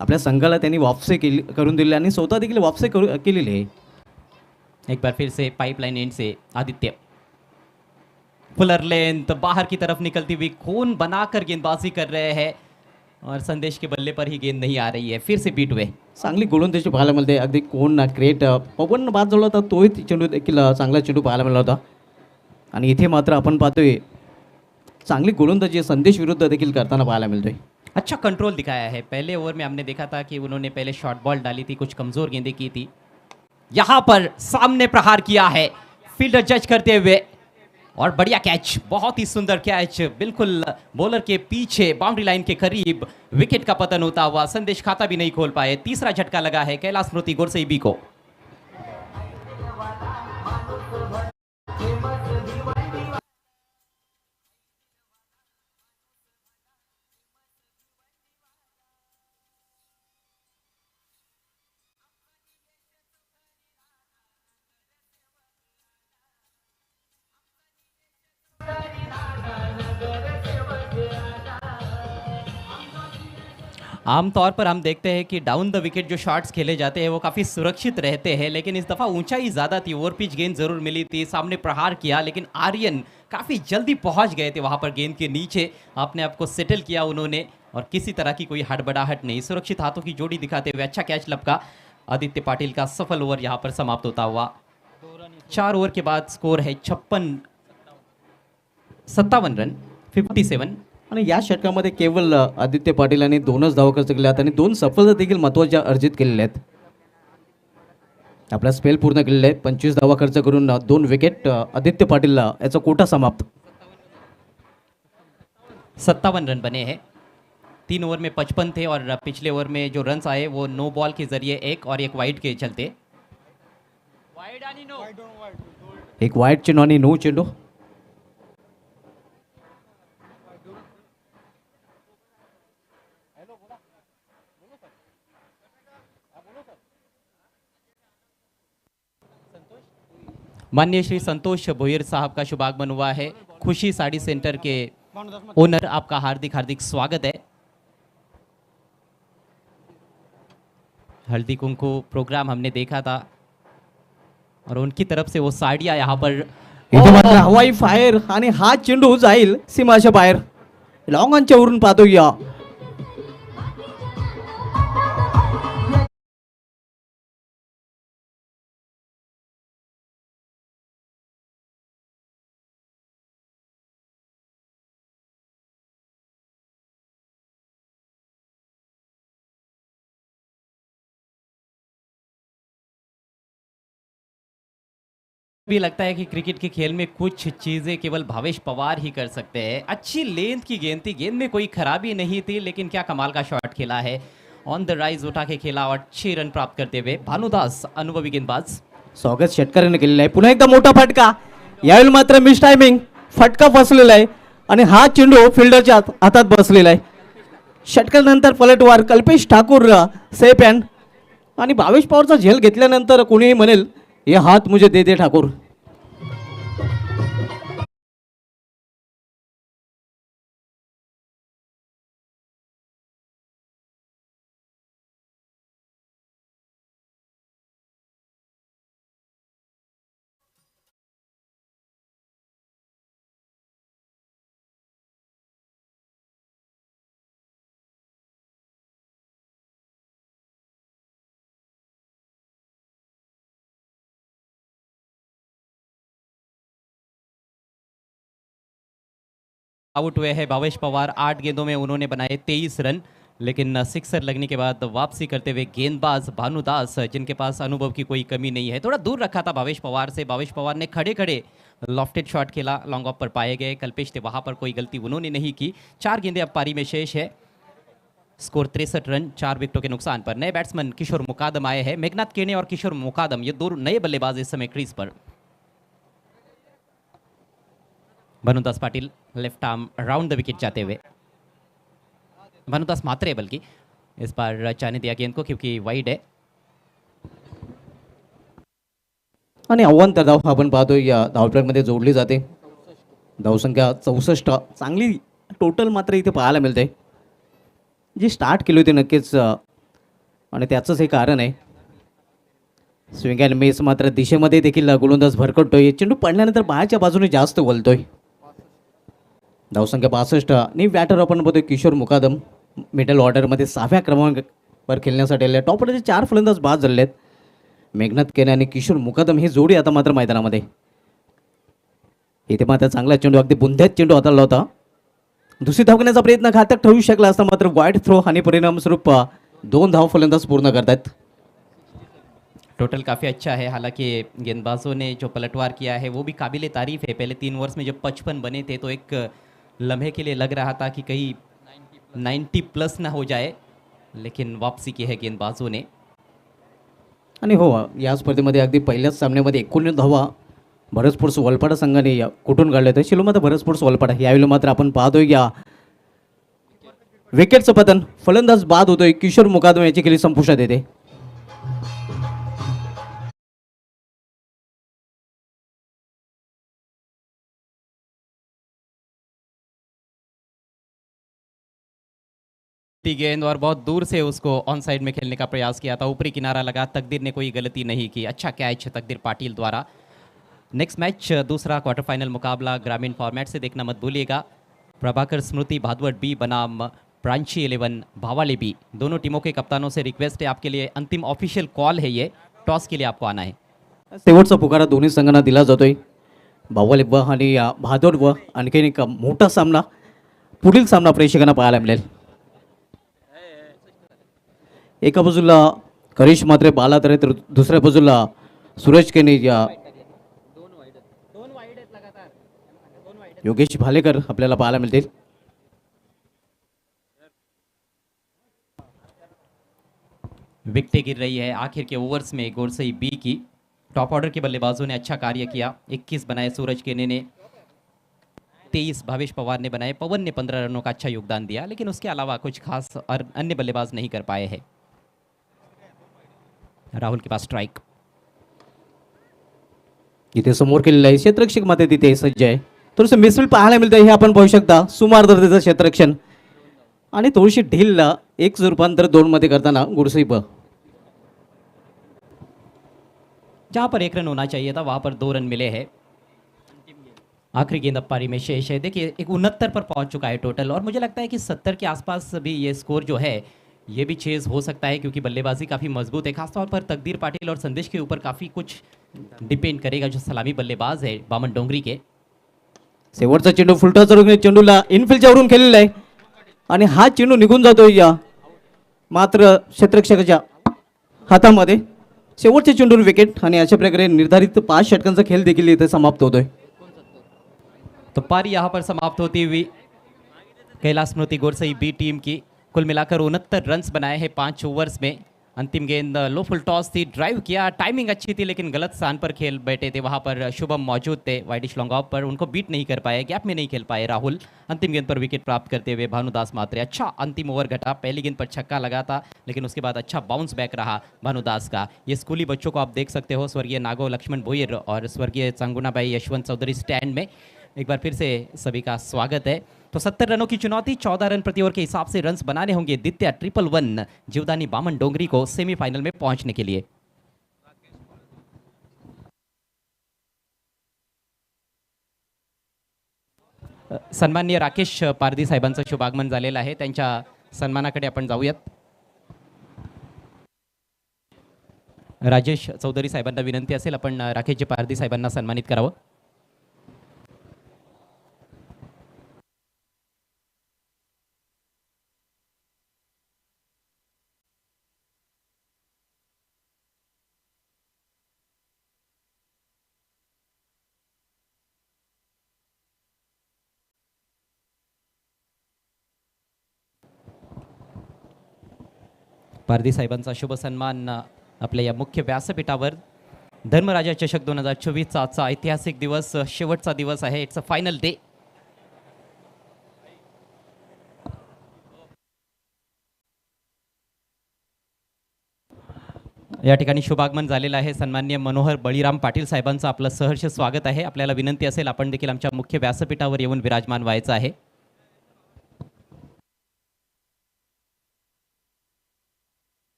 आपल्या संघाला त्यांनी वापसी केली करून दिली आणि स्वतः देखील वापसी केलेली आहे. एक बार फिर से पाइपलाइन एंड से आदित्य, फुलर लेंथ बाहर की तरफ निकलती हुई कोन बनाकर गेंदबाजी कर रहे हैं और संदेश के बल्ले पर ही गेंद नहीं आ रही है, फिर से बीट हुए. चांगली गोलंदाजी पाहायला मिळते. अगदी कोण ना क्रिएट पवन बाद झाला होता, तोही चेंडू देखील चांगला चेंडू पाहायला मिळाला होता. आणि इथे मात्र आपण पाहतोय चांगली गोलंदाजी संदेश विरुद्ध देखील करताना पाहायला मिळतोय. अच्छा कंट्रोल दिखाया है. पहले ओवर में हमने देखा था कि उन्होंने पहले शॉर्ट बॉल डाली थी, कुछ कमजोर गेंदें की थी. यहां पर सामने प्रहार किया है फील्डर जज करते हुए और बढ़िया कैच, बहुत ही सुंदर कैच, बिल्कुल बॉलर के पीछे बाउंड्री लाइन के करीब. विकेट का पतन होता हुआ संदेश खाता भी नहीं खोल पाए. तीसरा झटका लगा है कैलाश स्मृति गोरसईबी को. आमतौर पर हम देखते हैं कि डाउन द विकेट जो शॉट्स खेले जाते हैं वो काफ़ी सुरक्षित रहते हैं, लेकिन इस दफ़ा ऊंचाई ज़्यादा थी, ओवर पिच गेंद ज़रूर मिली थी, सामने प्रहार किया, लेकिन आर्यन काफ़ी जल्दी पहुंच गए थे वहां पर गेंद के नीचे, अपने आप को सेटल किया उन्होंने और किसी तरह की कोई हड़बड़ाहट नहीं, सुरक्षित हाथों की जोड़ी दिखाते हुए अच्छा कैच लपका. आदित्य पाटिल का सफल ओवर यहाँ पर समाप्त होता हुआ. 4 ओवर के बाद स्कोर है 57 रन 57. आणि या षटकामध्ये केवळ आदित्य पाटील यांनी 2च धावा खर्च केल्या आहेत आणि 2 सफलता देखील महत्त्वाच्या अर्जित केलेल्या आहेत. आपला स्पेल पूर्ण केलेला आहे. 25 धावा खर्च करून 2 विकेट. आदित्य पाटील याचा कोटा समाप्त. 57 रन बने हैं. 3 ओवर में 55 थे और पिछले ओवर में जो रन्स आए वो नो बॉल के जरिए एक और एक वाइड के चलते. एक वाईट चेंडू आणि 9 चेंडू. माननीय श्री संतोष भोयर साहब का शुभागमन हुआ है. खुशी साड़ी सेंटर के ओनर, आपका हार्दिक हार्दिक स्वागत है. हल्दी कुंकू प्रोग्राम हमने देखा था और उनकी तरफ से वो साड़ियाँ यहाँ पर. इथे मात्र हवाई फायर आणि हा चेंडू जाईल सीमाच्या बाहेर. लॉंग ऑनच्या वरून पाहतोय. भी लगता है कि क्रिकेट के खेल में कुछ चीज़ें केवल भावेश पवार ही कर सकते हैं. अच्छी लेंथ की गेंद थी, गेंद में कोई खराबी नहीं थी, लेकिन क्या कमाल का शॉट खेला है. ऑन द राइज उठा के खेला और 6 रन प्राप्त करते हुए भानुदास अनुभवी गेंदबाज. स्वागत शेतकऱ्याने केलेलं आहे. पुन्हा एकदा मोठा फटका. यावेळी मात्र मिस टायमिंग, फटका बसलेला आहे आणि हा चेंडू फिल्डरच्या हातात बसलेला आहे. षटकानंतर पलटवार कल्पेश ठाकूर सेफ हँड आणि भावेश पवारचा झेल घेतल्यानंतर कोणीही म्हणेल ये हात मुझे दे दे ठाकूर. आउट हुए हैं भावेश पवार. 8 गेंदों में उन्होंने बनाए 23 रन, लेकिन सिक्सर लगने के बाद वापसी करते हुए गेंदबाज भानुदास, जिनके पास अनुभव की कोई कमी नहीं है, थोड़ा दूर रखा था भावेश पवार से. भावेश पवार ने खड़े खड़े लॉफ्टेड शॉट खेला, लॉन्ग ऑफ पर पाए गए. कल्पेश थे वहां पर, कोई गलती उन्होंने नहीं की. 4 गेंदें अब पारी में शेष है. स्कोर 63 रन 4 विकेटों के नुकसान पर. नए बैट्समैन किशोर मुकादम आए हैं. मेघनाथ केने और किशोर मुकादम, ये 2 नए बल्लेबाज इस समय crease per. Bhanudas Patil left arm round the wicket जाते हुए. भानुदास मात्रे बल्कि इस बार चाहने दिया गेंद को क्योंकि वाइड है। आणि अव्वंतर धाव आपण पाहतोय या धावपळीमध्ये जोडली जाते. धावसंख्या 64. चांगली टोटल मात्र इथे पाहायला मिळते. जी स्टार्ट केली होती नक्कीच आणि त्याचंच हे कारण आहे. स्विंग अँड मिस मात्र दिशेमध्ये देखील गोलंदाज भरकटतोय. चेंडू पडल्यानंतर बाहेरच्या बाजूने जास्त वळतोय. धावसंख्या 62 आणि बॅटर आपण बघतोय किशोर मुकादम मिडल ऑर्डरमध्ये 6व्या क्रमांकावर खेळण्यासाठी आले. टॉप ऑर्डरचे 4 फलंदाज बाद झालेले आहेत. मेघनाथ केने आणि किशोर मुकादम ही जोडी आता मात्र मैदानामध्ये. इथे मात्र चांगला चेंडू अगदी बुंध्यात चेंडू हाताळला होता. दुसरी धाव घेण्याचा प्रयत्न घातक ठरू शकला असता मात्र वाईड थ्रो आणि परिणामस्वरूप 2 धाव फलंदाज पूर्ण करतात. टोटल काफ़ी अच्छा है, हालांकि गेंदबाजों ने जो पलटवार किया है वो भी काबिल तारीफ़ है। पहले 3 ओवर्स में जब 55 बने थे तो एक लम्हे के लिए लग रहा था कि कहीं 90 प्लस ना हो जाए, लेकिन वापसी की है गेंदबाजों ने. आणि हो, या स्पर्धेमध्ये अगदी पहिल्याच सामन्यामध्ये 19 धावा भरत स्पोर्ट्स वलपाडा संघाने कुठून काढले होते. शिलोमाता भरत स्पोर्ट्स वलपाडा यावेळी मात्र आपण पाहतोय या विकेटचं पतन. फलंदाज बाद होतोय. किशोर मुकादम याची खेळी संपुष्टात येते. गेंद और बहुत दूर से उसको ऑन साइड में खेलने का प्रयास किया था, ऊपरी किनारा लगा. तकदीर ने कोई गलती नहीं की. अच्छा कैच तकदीर पाटिल द्वारा. नेक्स्ट मैच दूसरा क्वार्टर फाइनल मुकाबला ग्रामीण फॉर्मेट से देखना मत भूलिएगा. प्रभाकर स्मृति भादवट बी बनाम प्रांची 11 भावाले बी. दोनों टीमों के कप्तानों से रिक्वेस्ट है, आपके लिए अंतिम ऑफिशियल कॉल है ये. टॉस के लिए आपको आना है. शेवटचा पुकारा दोन्ही संघांना दिला जातोय. बावल व आणि भादोड व आणखीन एक मोठा सामना, पुढील सामना प्रेक्षकांना पाहायला मिळेल. एका बाजूला करिश मात्रे बालातर आहे तर दुसऱ्या बाजूला सूरज केने योगेश भालेकर आपल्याला पाहायला मिळतील. विकेटें गिर रही है आखिर के ओवर्स में गोरसई बी की. टॉप ऑर्डर के बल्लेबाजों ने अच्छा कार्य किया. 21 बनाए सूरज केने ने, 23 भावेश पवार ने बनाए. पवन ने 15 रनों का अच्छा योगदान दिया, लेकिन उसके अलावा कुछ खास और अन्य बल्लेबाज नहीं कर पाए हैं. राहुल के पास स्ट्राइक. इथे समोर केलेलं आहे. क्षेत्ररक्षक मात्र तिथे सज्ज आहे. थोडंसं मिसफील्ड पाहायला मिळतं हे आपण पाहू शकता. सुमार दर्जाचं क्षेत्ररक्षण आणि थोडीशी ढील एक रूपांतर 2 मध्ये करताना गुरसई ब. जहां पर 1 रन होना चाहिए था वहां पर 2 रन मिले हैं. आखिरी गेंद अब पारी में शेष है. देखिए एक 69 पर पहुंच चुका है टोटल, और मुझे लगता है कि 70 के आसपास भी ये स्कोर जो है ये भी चेज हो सकता है, क्योंकि बल्लेबाजी काफ़ी मजबूत है. खासतौर पर तकदीर पाटिल और संदेश के ऊपर काफ़ी कुछ डिपेंड करेगा, जो सलामी बल्लेबाज है बामन डोंगरी के. शेवटचा चेंडू फुलटा चढून चेंडूला इनफिल्डच्या वरून केलेला आहे आणि हा चेंडू निघून जातोय या मात्र क्षेत्ररक्षकाच्या हातामध्ये. शेवटचे चेंडून विकेट आणि अशा प्रकारे निर्धारित 5 षटकांचा खेळ देखील इथे समाप्त होतोय. तो पारी यहाँ पर समाप्त होती हुई कैलाश स्मृति गोरसई बी टीम की. कुल मिलाकर 69 रन्स बनाए हैं 5 ओवर्स में. अंतिम गेंद लो फुल टॉस थी, ड्राइव किया, टाइमिंग अच्छी थी, लेकिन गलत स्थान पर खेल बैठे थे. वहाँ पर शुभम मौजूद थे वाइडिश लॉन्ग ऑफ पर, उनको बीट नहीं कर पाए, गैप में नहीं खेल पाए राहुल. अंतिम गेंद पर विकेट प्राप्त करते हुए भानुदास मात्रे. अच्छा अंतिम ओवर घटा. पहली गेंद पर छक्का लगा था, लेकिन उसके बाद अच्छा बाउंस बैक रहा भानुदास का. ये स्कूली बच्चों को आप देख सकते हो, स्वर्गीय नागो लक्ष्मण भोईर और स्वर्गीय चांगुनाबाई यशवंत चौधरी स्टैंड में. एक बार फिर से सभी का स्वागत है. तो 70 रनों की चुनौती, 14 रन प्रति ओवर के हिसाब से रन्स बनाने होंगे दित्या 111 जीवदानी बामन डोंगरी को सेमीफाइनल में पहुंचने के लिए. सन्माननीय राकेश पारधी साहेबांचं शुभागमन झालेलं आहे. त्यांच्या सन्मानाकडे आपण जाऊयात. राजेश चौधरी साहेबांना विनंती असेल आपण राकेशजी पारधी साहेबांना सन्मानित करावं. पारधी साहेबांचा शुभ सन्मान आपल्या या मुख्य व्यासपीठावर. धर्मराजा चषक 2024चा आजचा ऐतिहासिक दिवस, शेवटचा दिवस आहे. It's a final day. या ठिकाणी शुभागमन झालेलं आहे. सन्माननीय मनोहर बळीराम पाटील साहेबांचं आपलं सहर्ष स्वागत आहे. आपल्याला विनंती असेल आपण देखील आमच्या मुख्य व्यासपीठावर येऊन विराजमान व्हायचं आहे.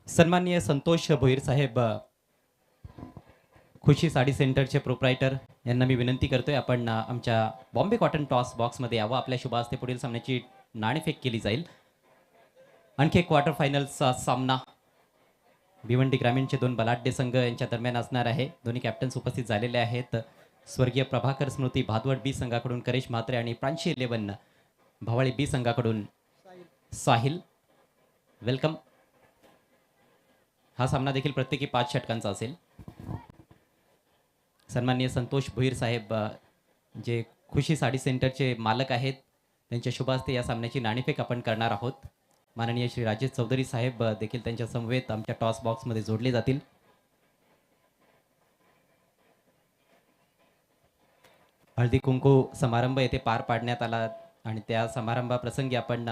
सन्माननीय संतोष भोईर साहेब, खुशी साडी सेंटरचे प्रोप्रायटर यांना मी विनंती करतोय आपण आमच्या बॉम्बे कॉटन टॉस बॉक्समध्ये यावं. आपल्या शुभ हस्ते पुढील सामन्याची नाणेफेक केली जाईल. आणखी एक क्वार्टर फायनल्सचा सामना भिवंडी ग्रामीणचे दोन बलाढ्य संघ यांच्या दरम्यान असणार आहे. दोन्ही कॅप्टन्स उपस्थित झालेले आहेत. स्वर्गीय प्रभाकर स्मृती भादवड बी संघाकडून करेश म्हात्रे आणि प्रांशी 11 भवाळी बी संघाकडून साहिल. वेलकम. हा सामना देखील प्रत्येकी 5 षटकांचा असेल. सन्माननीय संतोष भोईर साहेब, जे खुशी साडी सेंटरचे मालक आहेत, त्यांच्या शुभ हस्ते या सामन्याची नाणेफेक आपण करणार आहोत. माननीय श्री राजेश चौधरी साहेब देखील त्यांच्या समवेत आमच्या टॉस बॉक्समध्ये जोडले जातील. हळदी कुंकू समारंभ येथे पार पाडण्यात आला आणि त्या समारंभाप्रसंगी आपण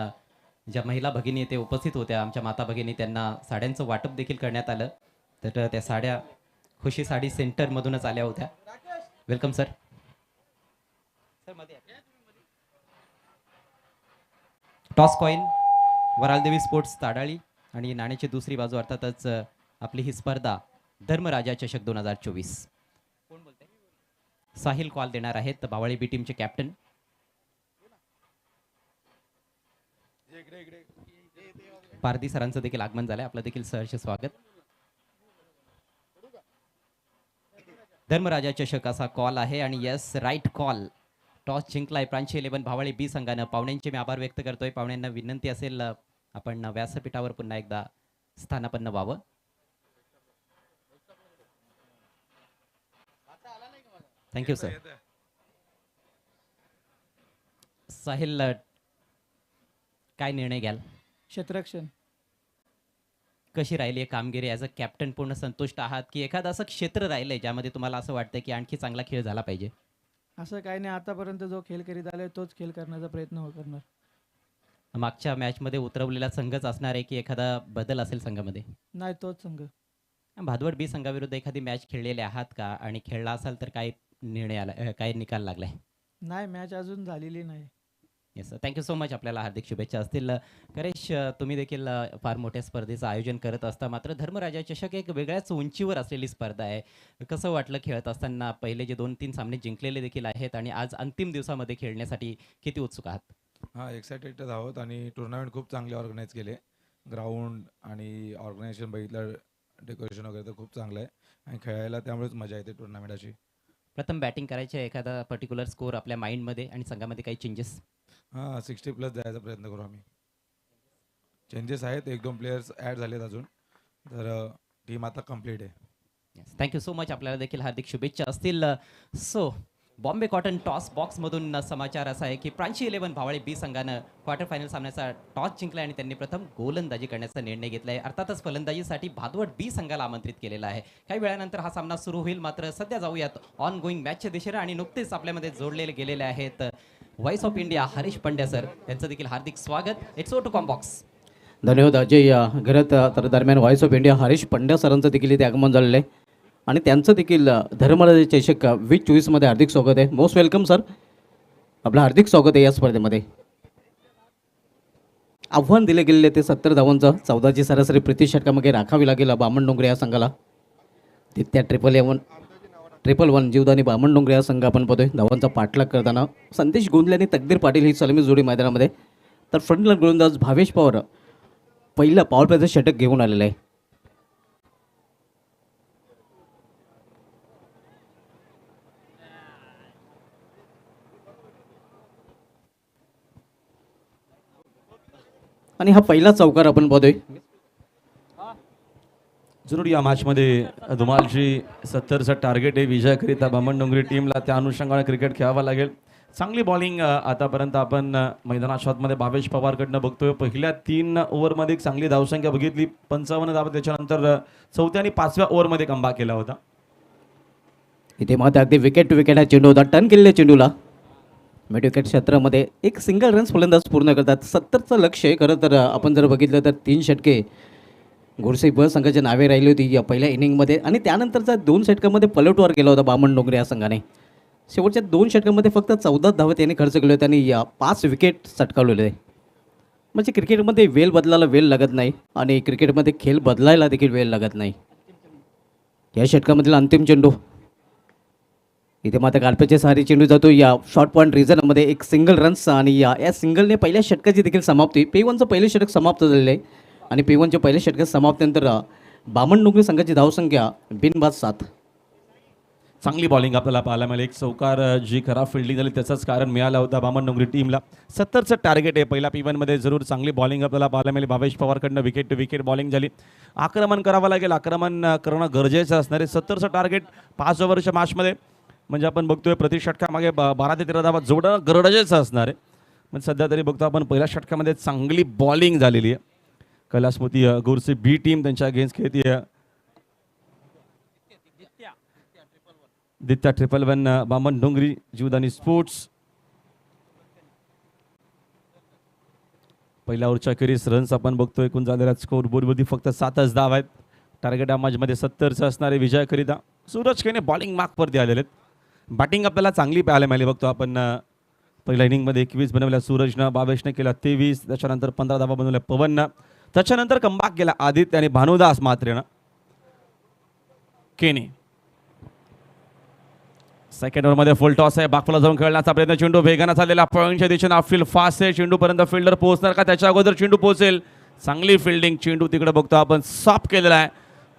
ज्या महिला भगिनी येथे उपस्थित होत्या, आमच्या माता भगिनी, त्यांना साड्यांचं वाटप देखील करण्यात आलं. तर त्या साड्या खुशी साडी सेंटरमधूनच आल्या होत्या. Welcome sir. Toss coin Varaldevi sports Tadali आणि नाण्याची दुसरी बाजू अर्थातच आपली ही स्पर्धा धर्मराजा चषक 2024. कोण बोलते? साहिल कॉल देणार आहेत, बावळी बी टीमचे कॅप्टन. पारदी सरांचं देखील आगमन झालंय. आपलं देखील सहर्ष स्वागत. धर्मराजा चषक असा कॉल आहे आणि यस, राईट कॉल. टॉस जिंकलाय प्रांची 11 भावळी बी संघानं. पाहुण्यांचे मी आभार व्यक्त करतोय. पाहुण्यांना विनंती असेल आपण व्यासपीठावर पुन्हा एकदा स्थानापन्न व्हावं. Thank you sir. साहिल, काय निर्णय घ्याल? क्षेत्ररक्षण. कशी राहिली आहे कामगिरी? ॲज अ कॅप्टन पूर्ण संतुष्ट आहात की एखादं असं क्षेत्र राहिलंय ज्यामध्ये तुम्हाला असं वाटतं की आणखी चांगला खेळ झाला पाहिजे? असं काही नाही, आतापर्यंत जो खेळ करीत आलाय तोच खेळ करण्याचा प्रयत्न करणार. मागच्या मॅचमध्ये उतरवलेला संघच असणार आहे की एखादा बदल असेल संघामध्ये? नाही, तोच संघ. भादवड बी संघाविरुद्ध एखादी मॅच खेळलेले आहात का? आणि खेळला असाल तर काय निर्णय आला, काय निकाल लागलाय? नाही, मॅच अजून झालेली नाही. Yes sir, thank you so much. आपल्याला हार्दिक शुभेच्छा असतील. करेश, तुम्ही देखील फार मोठ्या स्पर्धेचं आयोजन करत असता, मात्र धर्मराजा चषक एक वेगळ्याच उंचीवर असलेली स्पर्धा आहे. कसं वाटलं खेळत असताना? पहिले जे 2-3 सामने जिंकलेले देखील आहेत आणि आज अंतिम दिवसामध्ये खेळण्यासाठी किती उत्सुक आहात? हां, एक्सायटेडच आहोत आणि टुर्नामेंट खूप चांगले ऑर्गनाईज केले. ग्राउंड आणि ऑर्गनायझेशन बघितलं, डेकोरेशन वगैरे तर खूप चांगलं आहे आणि खेळायला त्यामुळेच मजा येते टुर्नामेंटाची. प्रथम बॅटिंग करायचे, एखादा पर्टिक्युलर स्कोर आपल्या माइंडमध्ये आणि संघामध्ये काही चेंजेस? हां, 60+ जायचा प्रयत्न करू आम्ही. चेंजेस आहेत, 1-2 प्लेयर्स ॲड झालेत अजून, तर टीम आता कंप्लीट आहे. Yes, thank you so much. आपल्याला देखील हार्दिक शुभेच्छा असतील. सो बॉम्बे कॉटन टॉस बॉक्समधून समाचार असा आहे की प्रांची 11 भावळी बी संघानं क्वार्टर फायनल सामन्याचा टॉस जिंकला आणि त्यांनी प्रथम गोलंदाजी करण्याचा निर्णय घेतला आहे. अर्थातच फलंदाजीसाठी भादवड बी संघाला आमंत्रित केलेला आहे. काही वेळानंतर हा सामना सुरू होईल, मात्र सध्या जाऊयात ऑन गोईंग मॅचच्या दिशेने आणि नुकतेच आपल्यामध्ये जोडलेले गेलेले आहेत voice of India Harish Pandya sir. त्यांचं देखील हार्दिक स्वागत. It's O two combox. धन्यवाद अजय. घरात तर दरम्यान voice of India Harish Pandya सरांचं देखील इथे आगमन झालेलं आहे आणि त्यांचं देखील धर्मराजा चषक 2024मध्ये हार्दिक स्वागत आहे. Most welcome sir. आपलं हार्दिक स्वागत आहे या स्पर्धेमध्ये. आव्हान दिले गेलेले ते 70 धावांचं. 14ची सरासरी प्रति षटकामध्ये राखावी लागेल बामण डोंगरे या संघाला. त्या 111 जीवदानी बामण डोंगरे या संघ आपण पाहतोय धावांचा पाठलाग करताना. संदेश गोंधले आणि तकदीर पाटील ही सलामी जोडी मैदानामध्ये. तर फ्रंटलाईन गोलंदाज भावेश पवार पहिलं पॉवर प्लेचं षटक घेऊन आलेलं आहे. आणि हा पहिला चौकार आपण पाहतोय. जरूर या मॅचमध्ये धुमालची 70चं टार्गेट आहे विजयाकरिता बामणडोंगरी टीमला. त्या अनुषंगाने क्रिकेट खेळावं लागेल. चांगली बॉलिंग आतापर्यंत आपण मैदानाच्या आतमध्ये भावेश पवारकडनं बघतोय. पहिल्या 3 ओव्हरमध्ये एक चांगली धावसंख्या बघितली, 55 धावा. त्याच्यानंतर 4थ्या आणि 5व्या ओव्हरमध्ये कमबॅक केला होता. इथे मात्र अगदी विकेट टू विकेट हा चेंडू होता. टर्न केलेल्या चेंडूला मिड विकेट क्षेत्रामध्ये एक सिंगल रन्स फलंदाज पूर्ण करतात. 70चं लक्ष आहे. खरं तर आपण जर बघितलं तर 3 षटके गोरसे ब संघाच्या नावे राहिली होती या पहिल्या इनिंगमध्ये, आणि त्यानंतरचा 2 षटकामध्ये पलटवार केला होता बामणडोंगरी या संघाने. शेवटच्या 2 षटकामध्ये फक्त 14 धावा त्यांनी खर्च केले होते आणि 5 विकेट सटकावलेले. म्हणजे क्रिकेटमध्ये वेळ बदलायला वेळ लागत नाही आणि क्रिकेटमध्ये खेळ बदलायला देखील वेळ लागत नाही. या षटकामधील अंतिम चेंडू इथे मात्र कालपेचे सहारी चेंडू जातो या शॉर्ट पॉईंट रिझनमध्ये. एक सिंगल रन्स आणि या सिंगलने पहिल्या षटकाची देखील समाप्ती. P1चं पहिलं षटक समाप्त झालेलं आहे आणि P1च्या पहिल्या षटकात समाप्तीनंतर बामणडोंगरी संघाची धावसंख्या बिनबाद 7. चांगली बॉलिंग आपल्याला पाहायला मिळाली. एक चौकार जी खराब फिल्डिंग झाली त्याचंच कारण मिळालं होतं बामणडोंगरी टीमला. 70चं टार्गेट आहे. पहिल्या P1मध्ये जरूर चांगली बॉलिंग आपल्याला पाहायला मिळाली. भावेश पवारकडनं विकेट टू विकेट बॉलिंग झाली. आक्रमण करावं लागेल, आक्रमण करणं गरजेचं असणार आहे. 70चं टार्गेट 5 ओव्हरच्या मॅचमध्ये म्हणजे आपण बघतोय प्रति षटकामागे 12 ते 13 धावा जोडणं गरजेचं असणार आहे. म्हणजे सध्या तरी बघतो आपण पहिल्या षटकामध्ये चांगली बॉलिंग झालेली आहे. कैलासमती गोरसे बी टीम त्यांच्या अगेन्स्ट खेळती आहे. दित्या 111 बामणडोंगरी जीवदानी स्पोर्ट्स. पहिल्या ओव्हरच्या अखेरीस रन्स आपण बघतोय एकूण झालेल्या स्कोर बोर्डवरती फक्त 7च धाव आहेत. टार्गेट मध्ये 70चं असणारे विजयाकरिता सूरज खेने बॉलिंग मार्कवरती आलेले आहेत. बॅटिंग आपल्याला चांगली पाहायला मिळाली. बघतो आपण पहिल्या इनिंगमध्ये 21 बनवल्या सूरजनं, 22ने केला 23, त्याच्यानंतर 15 धावा बनवल्या पवननं, त्याच्यानंतर कमबॅक केला आदित्य आणि भानुदास मात्रेनं. केने सेकंड ओव्हरमध्ये फुल टॉस आहे. बाकफुला जाऊन खेळण्याचा प्रयत्न, चेंडू वेगानं चाललेला पॉईंटच्या दिशेने फील्ड फास्ट आहे. चेंडूपर्यंत फिल्डर पोहोचणार का, त्याच्या अगोदर चेंडू पोहोचेल. चांगली फिल्डिंग, चेंडू तिकडे बघतो आपण सॉफ्ट केलेला आहे.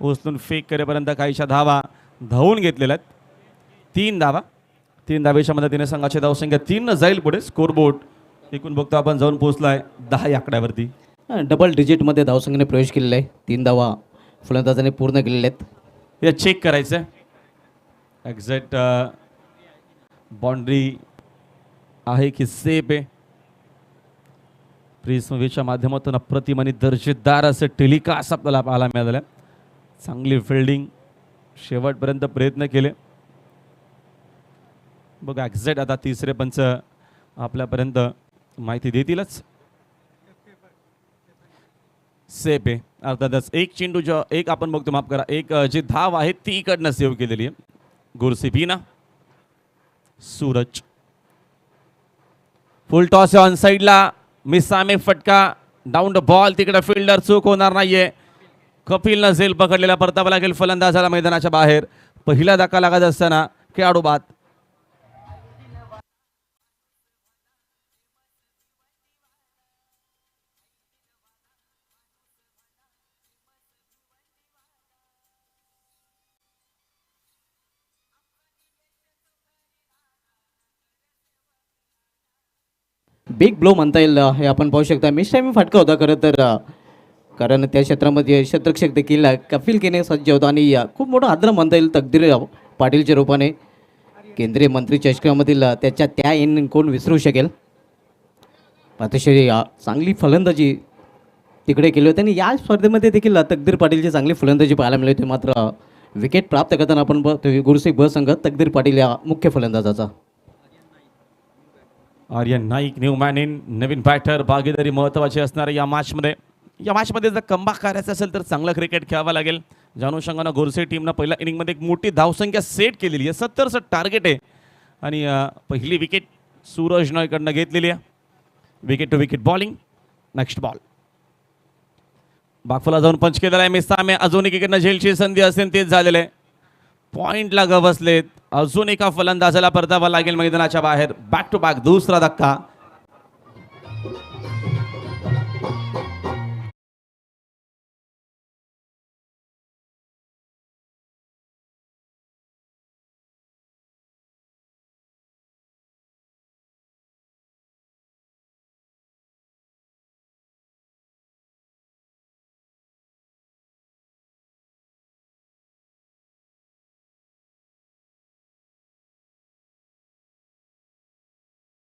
उचलून फेक करेपर्यंत काहीशा धावा धावून घेतलेल्या आहेत. 3 धावा. 3 धावेच्या मदतीने संघाची धावसंख्या 3 जाईल पुढे. स्कोरबोर्ड एकूण बघतो आपण जाऊन पोहोचलाय 10 या आकड्यावरती. डबल डिजिटमध्ये धावसंख्येने प्रवेश केलेला आहे. 3 धावा फलंदाजाने पूर्ण केलेल्या आहेत. हे चेक करायचं आहे एक्झॅक्ट बाउंड्री आहे की सेफ आहे. प्रिझमच्या माध्यमातून अप्रतिम आणि दर्जेदार असं टेलिकास्ट आपल्याला पाहायला मिळालं. चांगली फिल्डिंग, शेवटपर्यंत प्रयत्न केले. बघा एक्झॅक्ट आता तिसरे पंच आपल्यापर्यंत माहिती देतीलच. सेफ आहे अर्थातच. एक चेंडू जो एक आपण बघतो, माफ करा, एक जी धाव आहे ती इकडनं सेव्ह केलेली आहे. गुरसी बीना. सूरज फुल टॉस ऑन साईडला, मिसामे फटका, डाऊन द बॉल. तिकडे फिल्डर चूक होणार नाहीये. कपिलनं झेल पकडलेला, परतावा लागेल फलंदाजाला मैदानाच्या बाहेर. पहिला धक्का लागत असताना खेळाडू बाद. बिग ब्लो म्हणता येईल हे आपण पाहू शकता. मिस टाइम फटका होता खरं तर, कारण त्या क्षेत्रामध्ये शतरक्षक देखील कपिल केने सज्ज होता आणि खूप मोठा आदर म्हणता येईल तकदीर पाटीलच्या रूपाने. केंद्रीय मंत्री चषकामधील त्याच्या त्या इन कोण विसरू शकेल. अतिशय चांगली फलंदाजी तिकडे केली होती आणि या स्पर्धेमध्ये देखील तकदीर पाटीलची चांगली फलंदाजी पाहायला मिळली होती. मात्र विकेट प्राप्त करताना आपण बघतो गुरसिंग ब संघ तकदीर पाटील या मुख्य फलंदाजाचा. Aryan Naik new man in, नवीन बॅटर. भागीदारी महत्त्वाची असणार या मॅचमध्ये. या मॅचमध्ये जर कमबॅक करायचं असेल तर चांगलं क्रिकेट खेळावं लागेल. ज्या अनुषंगानं गोरसे टीमनं पहिल्या इनिंगमध्ये एक मोठी धावसंख्या सेट केलेली आहे. 70चं टार्गेट आहे आणि पहिली विकेट सूरजनं इकडनं घेतलेली आहे. Wicket to wicket bowling. Next ball. बागफुला जाऊन पंच केलेला आहे मिसामे. अजून एक इकडनं झेलची संधी असेल तेच झालेलं आहे. पॉईंटला गवसलेत. अजून एका फलंदाजाला परतावा लागेल मैदानाच्या बाहेर. बॅक टू बॅक दुसरा धक्का.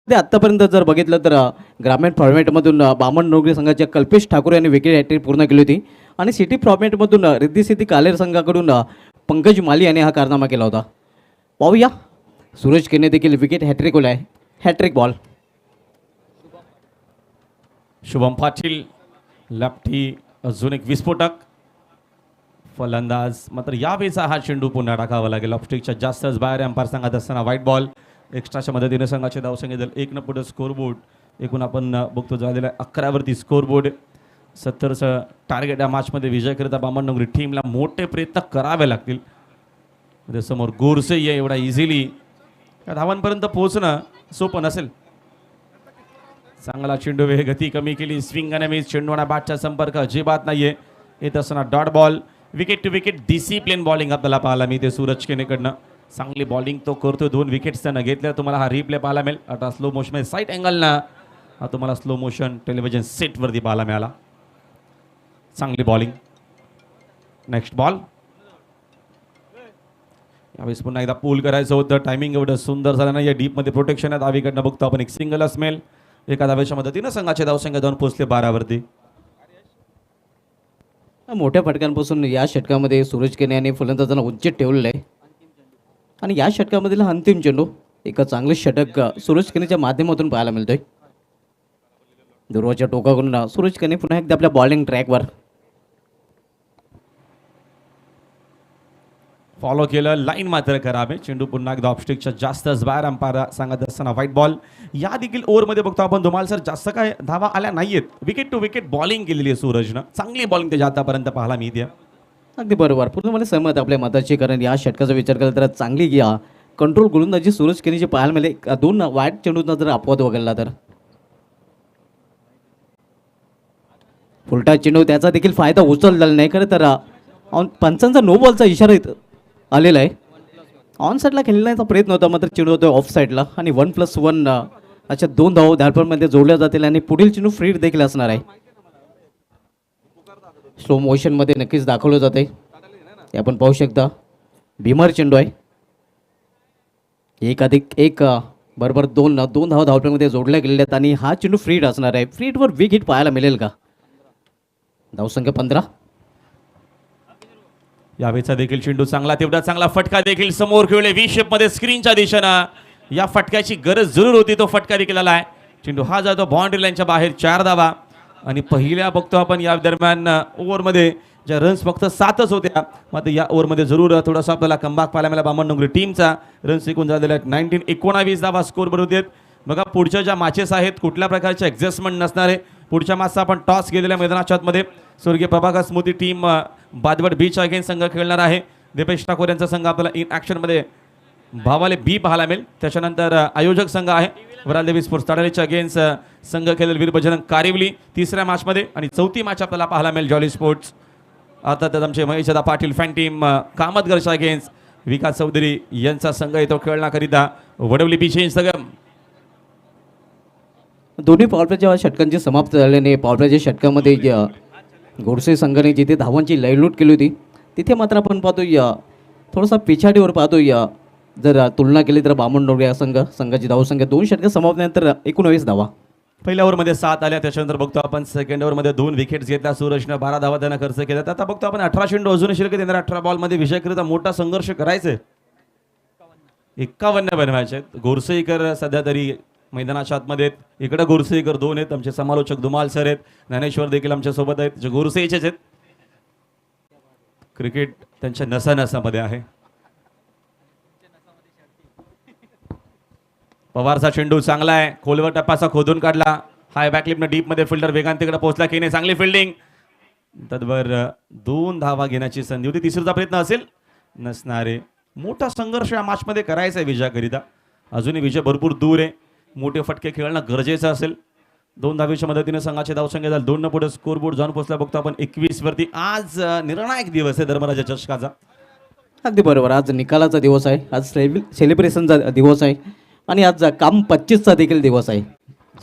ते आत्तापर्यंत जर बघितलं तर ग्रामीण फॉर्मॅटमधून बामण नोगरी संघाच्या कल्पेश ठाकूर यांनी विकेट हॅट्रिक पूर्ण केली होती आणि सिटी फॉर्मॅटमधून रिद्धी सिद्धी कालेर संघाकडून पंकज माली यांनी हा कारनामा केला होता. पाहूया सूरज केने देखील विकेट हॅट्रिक होईल आहे. Hat-trick ball. Shubham Patil lefty अजून एक विस्फोटक फलंदाज. मात्र यावेळेचा हा चेंडू पुन्हा टाकावा लागेल. ऑफस्टिकच्या जास्तच बाहेर अंपायर सांगत असताना व्हाईट बॉल. एक्स्ट्राच्या मदतीने संघाचे धावसंख्या झाले 1 न पुढे स्कोरबोर्ड. एकूण आपण बघतो झालेला 11वरती स्कोरबोर्ड. 70चं टार्गेट या मॅचमध्ये विजय करिता बामणनगरी टीमला मोठे प्रयत्न करावे लागतील. समोर गोरसे आहे एवढा इझिली त्या धावांपर्यंत पोहोचणं सोपं नसेल. चांगला चेंडू वेग गती कमी केली. स्विंग आणि मिस. चेंडूना बॅटचा संपर्क अजिबात नाहीये. येत असताना dot ball. Wicket to wicket discipline bowling आपल्याला पाहायला मिळते सूरज केनेकडनं. चांगली बॉलिंग तो करतोय. 2 विकेट्स त्यानं घेतल्या. तुम्हाला हा रिप्ले पाहायला मिळेल. आता स्लो मोशन साईट अँगलना हा तुम्हाला स्लो मोशन टेलिव्हिजन सेटवरती पाहायला मिळाला. चांगली बॉलिंग. Next ball. यावेळेस पुन्हा एकदा पूल करायचं होतं. टायमिंग एवढं सुंदर झालं नाही. या डीपमध्ये प्रोटेक्शन आहे. डावीकडनं बघतो आपण एक सिंगल असमेल. एका धावेच्या मदतीनं संघाचे धावसंख्या 2 पोहोचले 12वरती. मोठ्या फटक्यांपासून या षटकामध्ये सूरज केने यांनी फलंदाजांना उच्च ठेवलेलं आहे आणि या षटकामधील हा अंतिम चेंडू एक चांगले षटक सूरज केनेच्या माध्यमातून पाहायला मिळतोय. दुर्वाच्या टोकाकडून सूरज केने पुन्हा एकदा आपल्या बॉलिंग ट्रॅकवर. फॉलो केलं. लाईन मात्र करावे. चेंडू पुन्हा एकदा ऑफस्टिकच्या जास्तच बाहेर अंपायर सांगत असताना व्हाईट बॉल. या देखील ओव्हरमध्ये बघतो आपण धुमाल सर जास्त काय धावा आल्या नाहीयेत. विकेट टू विकेट बॉलिंग केलेली आहे सूरजनं. चांगली बॉलिंग त्याच्या आतापर्यंत पाहायला मिळते. अगदी बरोबर. पूर्णपणे सहमत आपल्या मताची. कारण या षटकाचा विचार केला तर चांगली घ्या कंट्रोल गोलंदाजी सूरज केनेची पाहायला मिळेल. 2 वाईट चेंडूंना जर अपवाद वगळला तर फुलटा चेंडू त्याचा देखील फायदा उचललेला नाही. खरं तर पंचांचा नो बॉलचा इशारा आलेला आहे. ऑन साईडला खेळण्याचा प्रयत्न होता मात्र चेंडू होतो ऑफ साईडला आणि 1+1 अशा 2 धावा धारपळमध्ये जोडल्या जातील आणि पुढील चेंडू फ्री देखील असणार आहे. स्लो मोशनमध्ये नक्कीच दाखवलं जाते. हे आपण पाहू शकता. भीमर चेंडू आहे. 1+1 बरोबर 2 धावा धावपळमध्ये जोडल्या गेलेल्या आहेत आणि हा चेंडू फ्रीड असणार आहे. फ्रीडवर बिग हिट पाहायला मिळेल का? धावसंख्या 15. यावेळेचा देखील चेंडू चांगला. तेवढा चांगला फटका देखील समोर खेळले व्ही शेपमध्ये स्क्रीनच्या दिशेनं. या फटक्याची गरज जरूर होती. तो फटका देखील आला आहे. चेंडू हा जातो बाउंड्री लाईनच्या बाहेर. 4 धावा आणि पहिल्या बघतो आपण या दरम्यान ओव्हरमध्ये ज्या रन्स फक्त 7च होत्या. मात्र या ओव्हरमध्ये जरूर थोडासा आपल्याला कमबॅक पाहायला मिळाला बामणनगरी टीमचा. रन्स एकूण झालेले आहेत 19 धावा स्कोर बरोबर आहेत. बघा पुढच्या ज्या मॅचेस आहेत कुठल्या प्रकारचे ॲडजस्टमेंट नसणार आहे. पुढच्या मॅचचा आपण टॉस गेलेल्या मैदानाच्या आतमध्ये स्वर्गीय प्रभाकर स्मृती टीम बादवड बीच अगेन्स्ट संघ खेळणार आहे. दीपेश ठाकूर यांचा संघ आपल्याला इन ॲक्शनमध्ये भावाले बी पाहायला मिळेल. त्याच्यानंतर आयोजक संघ आहे वरालदेवी स्पोर्ट्स ताडालीच्या अगेन्स्ट संघ खेळेल वीर बजरंग कारिवली 3ऱ्या मॅचमध्ये आणि 4थी मॅच आपल्याला पाहायला मिळेल जॉली स्पोर्ट्स अर्थातच आमचे महेशदा पाटील फॅन टीम कामतगरच्या अगेन्स्ट विकास चौधरी यांचा संघ येतो खेळण्याकरिता वडवली बीच संघ. दोन्ही पॉवरप्लेच्या षटकांची समाप्त झाल्याने पॉवरप्लेच्या षटकामध्ये गोडसे संघाने जिथे धावांची लयलूट केली होती तिथे मात्र आपण पाहतोय थोडासा पिछाडीवर पाहतोय. जर तुलना केली तर बामणनगरी या संघाची धावसंख्या 2 षटकं समाप्तीनंतर 19 धावा. पहिल्या ओव्हरमध्ये 7 आल्या. त्याच्यानंतर बघतो आपण सेकंड ओव्हरमध्ये 2 विकेट्स घेतल्या. सूरजनं 12 धावा त्यांना खर्च केला. आता बघतो आपण 18 चेंडू अजून शिल्लक आहेत. 18 बॉलमध्ये विजयकरिता मोठा संघर्ष करायचे. 51 बनवायचे आहेत. गोरसेकर सध्या तरी मैदानाच्या आतमध्ये आहेत. इकडे गोरसेकर 2 आहेत. आमचे समालोचक धुमाल सर आहेत. ज्ञानेश्वर देखील आमच्या सोबत आहेत जे गोरसेचेच आहेत. क्रिकेट त्यांच्या नसामध्ये आहे. पवारचा चेंडू चांगला आहे. खोलवर टप्पाचा खोदून काढला. हाय बॅकलिपनं डीपमध्ये फिल्डर वेगान तिकडे पोहोचला. केने चांगली फिल्डिंग. तद्वर 2 धावा घेण्याची संधी होती. तिसरीचा प्रयत्न असेल नसणारे. मोठा संघर्ष या मॅचमध्ये करायचा आहे विजयाकरिता. अजूनही विजय भरपूर दूर आहे. मोठे फटके खेळणं गरजेचं असेल. 2 धावेच्या मदतीने संघाचे धावसंख्या झाली 2 न पुढे स्कोरबोर्ड जाऊन पोहोचला बघतो आपण 21 वरती. आज निर्णायक दिवस आहे धर्मराजा चषकाचा. अगदी बरोबर. आज निकालाचा दिवस आहे. आज सेलिब्रेशनचा दिवस आहे आणि आज काम 25चा देखील दिवस आहे.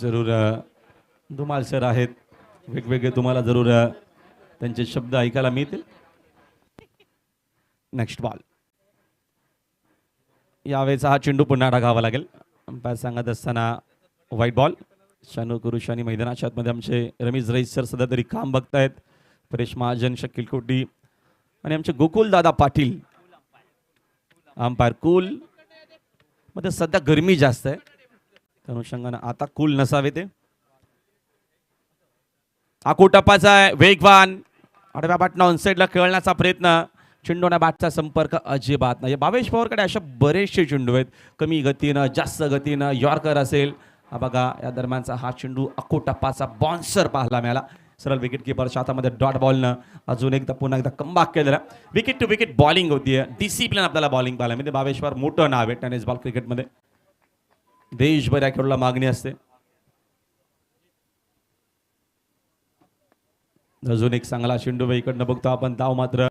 जरूर धुमाल सर आहेत. वेगवेगळे तुम्हाला जरूर त्यांचे शब्द ऐकायला मिळतील. Next ball. यावेळेचा हा चेंडू पुन्हा टाकावा लागेल. अंपायर सांगत असताना व्हाईट बॉल. शानू कुरुशानी मैदानाच्या आतमध्ये आमचे रमेश रईस सर सध्या तरी काम बघतायत. परेश महाजन, शकील कोटी आणि आमचे गोकुल दादा पाटील अंपायर कूल. मध्ये सध्या गरमी जास्त आहे त्या अनुषंगानं आता कूल नसावे ते. आकोटप्पाचा आहे वेगवान आडव्या बाटना ऑनसाईडला खेळण्याचा प्रयत्न. चेंडूना बॅटचा संपर्क अजिबात नाही. भावेश पवारकडे अशा बरेचसे चेंडू आहेत, कमी गतीनं जास्त गतीनं यॉर्कर असेल. हा बघा या दरम्यानचा हा चेंडू आकोटप्पाचा बाउन्सर पाहायला मिळाला. सरळ विकेट किपरच्या हातामध्ये डॉट बॉलनं अजून एकदा पुन्हा एकदा कमबॅक केलेला. विकेट टू विकेट बॉलिंग होतीये. डिसिप्लिन आपल्याला बॉलिंग पाहायला मिळते. भावेश पवार मोठं नाव आहे टेनिस बॉल क्रिकेटमध्ये. देशभर या खेळाला मागणी असते. अजून एक चांगला चेंडू इकडनं बघतो आपण. धाव मात्र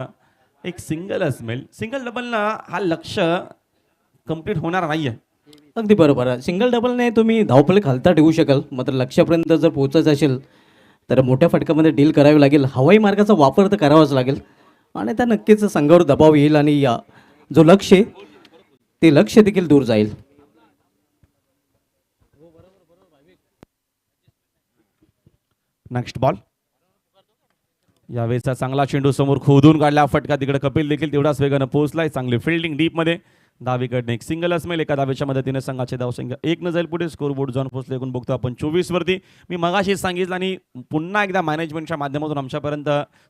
एक सिंगलच मिळेल. सिंगल डबलनं हा लक्ष्य कंप्लीट होणार नाहीये. अगदी बरोबर आहे. सिंगल डबलने तुम्ही धावफलक खालता ठेवू शकाल, मात्र लक्ष्यापर्यंत जर पोहोचायचं असेल तर मोठ्या फटक्यामध्ये डील करावी लागेल. हवाई मार्गाचा वापर तर करावाच लागेल आणि त्या नक्कीच संघावर दबाव येईल आणि जो लक्ष्य आहे ते लक्ष्य देखील दूर जाईल. Next ball. यावेळेचा चांगला चेंडू समोर खोदून काढला फटका. तिकडे कपिल देखील तेवढाच वेगानं पोहोचलाय. चांगली फिल्डिंग डीप मध्ये. डावीकडनं एक सिंगल असमेल. एका धावेच्या मदतीने संघाचे धावसंख्या 1 न जाईल पुढे. स्कोर बोर्ड जाऊन पोहोचले एकूण बघतो आपण 24 वरती. मी मगाशी सांगितलं आणि पुन्हा एकदा मॅनेजमेंटच्या माध्यमातून आमच्यापर्यंत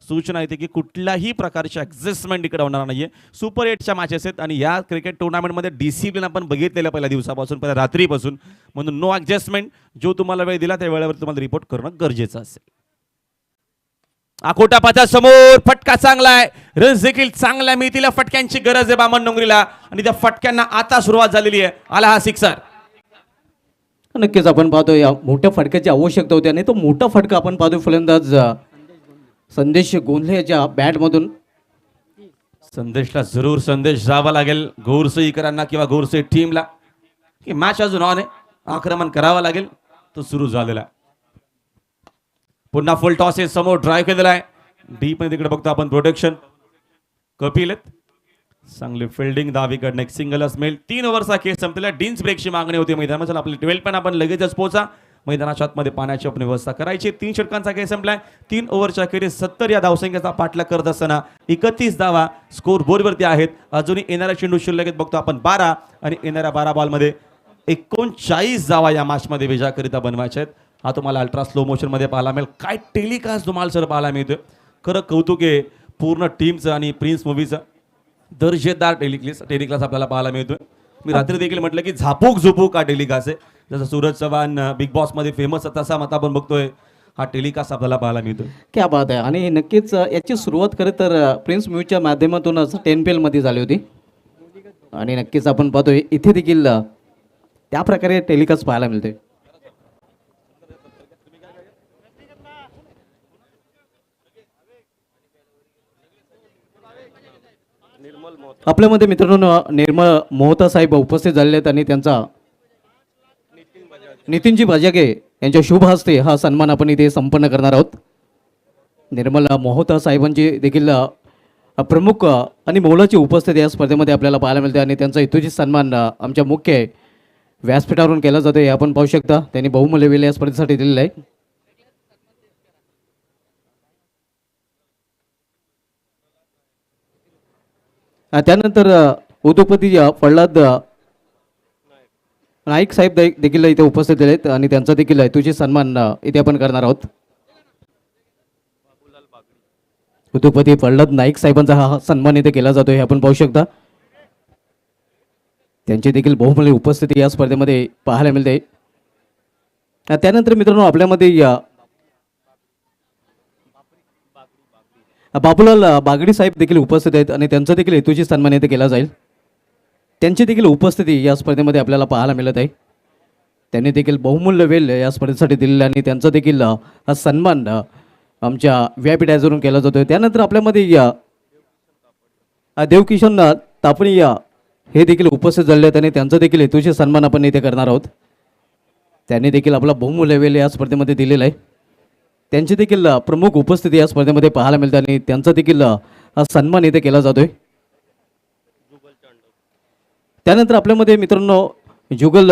सूचना येते की कुठल्याही प्रकारची ॲडजस्टमेंट इकडे होणार नाहीये. सुपर 8च्या मॅचेस आहेत आणि या क्रिकेट टुर्नामेंटमध्ये डिसिप्लिन आपण बघितलेलं पहिल्या दिवसापासून, पहिल्या रात्रीपासून. म्हणून नो ॲडजस्टमेंट. जो तुम्हाला वेळ दिला त्या वेळेवर तुम्हाला रिपोर्ट करणं गरजेचं असेल. आकोटापाच्या समोर फटका चांगला आहे. रन्स देखील चांगल्या मिळतील. फटक्यांची गरज आहे बामण डोंगरीला आणि त्या फटक्यांना आता सुरुवात झालेली आहे. आला हा सिक्सर. नक्कीच आपण पाहतो या मोठ्या फटक्याची आवश्यकता होती आणि तो मोठा फटका आपण पाहतो फलंदाज संदेश गोंधळे याच्या बॅटमधून. संदेशला जरूर संदेश जावा लागेल गोरसईकरांना किंवा गोरसई टीमला की मॅच अजून ऑन आहे, आक्रमण करावं लागेल. तो सुरू झालेला आहे. पुन्हा फुल टॉस आहे. समोर ड्राईव्ह केलेला आहे डीप मध्ये. तिकडे बघतो आपण प्रोटेक्शन कपिल आहेत. चांगली फिल्डिंग. डावीकडनं एक सिंगलच मिळेल. 3 ओव्हरचा खेळ संपलेला. डिन्स ब्रेकची मागणी होती मैदानामध्ये. आपली 12 पण आपण लगेचच पोहोचा. मैदानाच्या आतमध्ये पाण्याची आपण व्यवस्था करायची. 3 षटकांचा खेळ संपलाय. 3 ओव्हरच्या अखेरीस 70 या धावसंख्येचा पाठलाग करत असताना 31 धावा स्कोर बोर्डवरती आहेत. अजूनही येणारा चेंडू शिल्लक आहेत बघतो आपण 12 आणि येणाऱ्या 12 बॉलमध्ये 39 धावा या मॅचमध्ये विजयाकरिता बनवायच्या आहेत. हा तुम्हाला अल्ट्रा स्लो मोशन मध्ये पाहायला मिळेल. काय टेलिकास्ट तुम्हाला सर पाहायला मिळतोय. खरं कौतुक आहे पूर्ण टीमचं आणि प्रिन्स मूवीचं. दर्जेदार टेलिकास्ट आपल्याला पाहायला मिळतोय. मी रात्री देखील म्हटलं की झापूक झुपूक हा टेलिकास्ट आहे. जसं सूरज चव्हाण बिग बॉस मध्ये फेमस तसा मत आपण बघतोय. हा टेलिकास्ट आपल्याला पाहायला मिळतोय. क्या बात आहे. आणि नक्कीच याची सुरुवात खरं तर प्रिन्स म्यूजच्या माध्यमातूनच 10PL मध्ये झाली होती आणि नक्कीच आपण पाहतोय इथे देखील त्या प्रकारे टेलिकास्ट पाहायला मिळते. आपल्यामध्ये मित्रांनो निर्मळ मोहता साहेब उपस्थित झालेले आहेत आणि त्यांचा नितीनजी भाजागे यांच्या शुभ हस्ते हा सन्मान आपण इथे संपन्न करणार आहोत. निर्मल मोहता साहेबांची देखील प्रमुख आणि मोलाची उपस्थिती या स्पर्धेमध्ये आपल्याला पाहायला मिळते आणि त्यांचा यथोचित सन्मान आमच्या मुख्य व्यासपीठावरून केला जातो. हे आपण पाहू शकता. त्यांनी बहुमूल्य वेळ या स्पर्धेसाठी दिलेला आहे. त्यानंतर उद्योगपती प्रल्हाद नाईक साहेब देखील इथे उपस्थित आहेत आणि त्यांचा देखील यथोचित सन्मान इथे आपण करणार आहोत. उद्योगपती प्रल्हाद नाईक साहेबांचा हा सन्मान इथे केला जातो. हे आपण पाहू शकता. त्यांची देखील बहुमूल्य उपस्थिती या स्पर्धेमध्ये पाहायला मिळते. त्यानंतर मित्रांनो आपल्यामध्ये बाबूलाल बागडी साहेब देखील उपस्थित आहेत आणि त्यांचा देखील हेतूची सन्मान इथे केला जाईल. त्यांची देखील उपस्थिती या स्पर्धेमध्ये आपल्याला पाहायला मिळत आहे. त्यांनी देखील बहुमूल्य वेळ या स्पर्धेसाठी दिलेला आणि त्यांचा देखील हा सन्मान आमच्या व्यापीठावरून केला जातो. त्यानंतर आपल्यामध्ये देवकिशन तापणी हे देखील उपस्थित झाले आहेत आणि त्यांचा देखील हेतूची सन्मान आपण इथे करणार आहोत. त्यांनी देखील आपला बहुमूल्य वेळ या स्पर्धेमध्ये दिलेला आहे. त्यांची देखील प्रमुख उपस्थिती या स्पर्धेमध्ये पाहायला मिळते आणि त्यांचा देखील सन्मान इथे केला जातोय. त्यानंतर आपल्यामध्ये मित्रांनो जुगल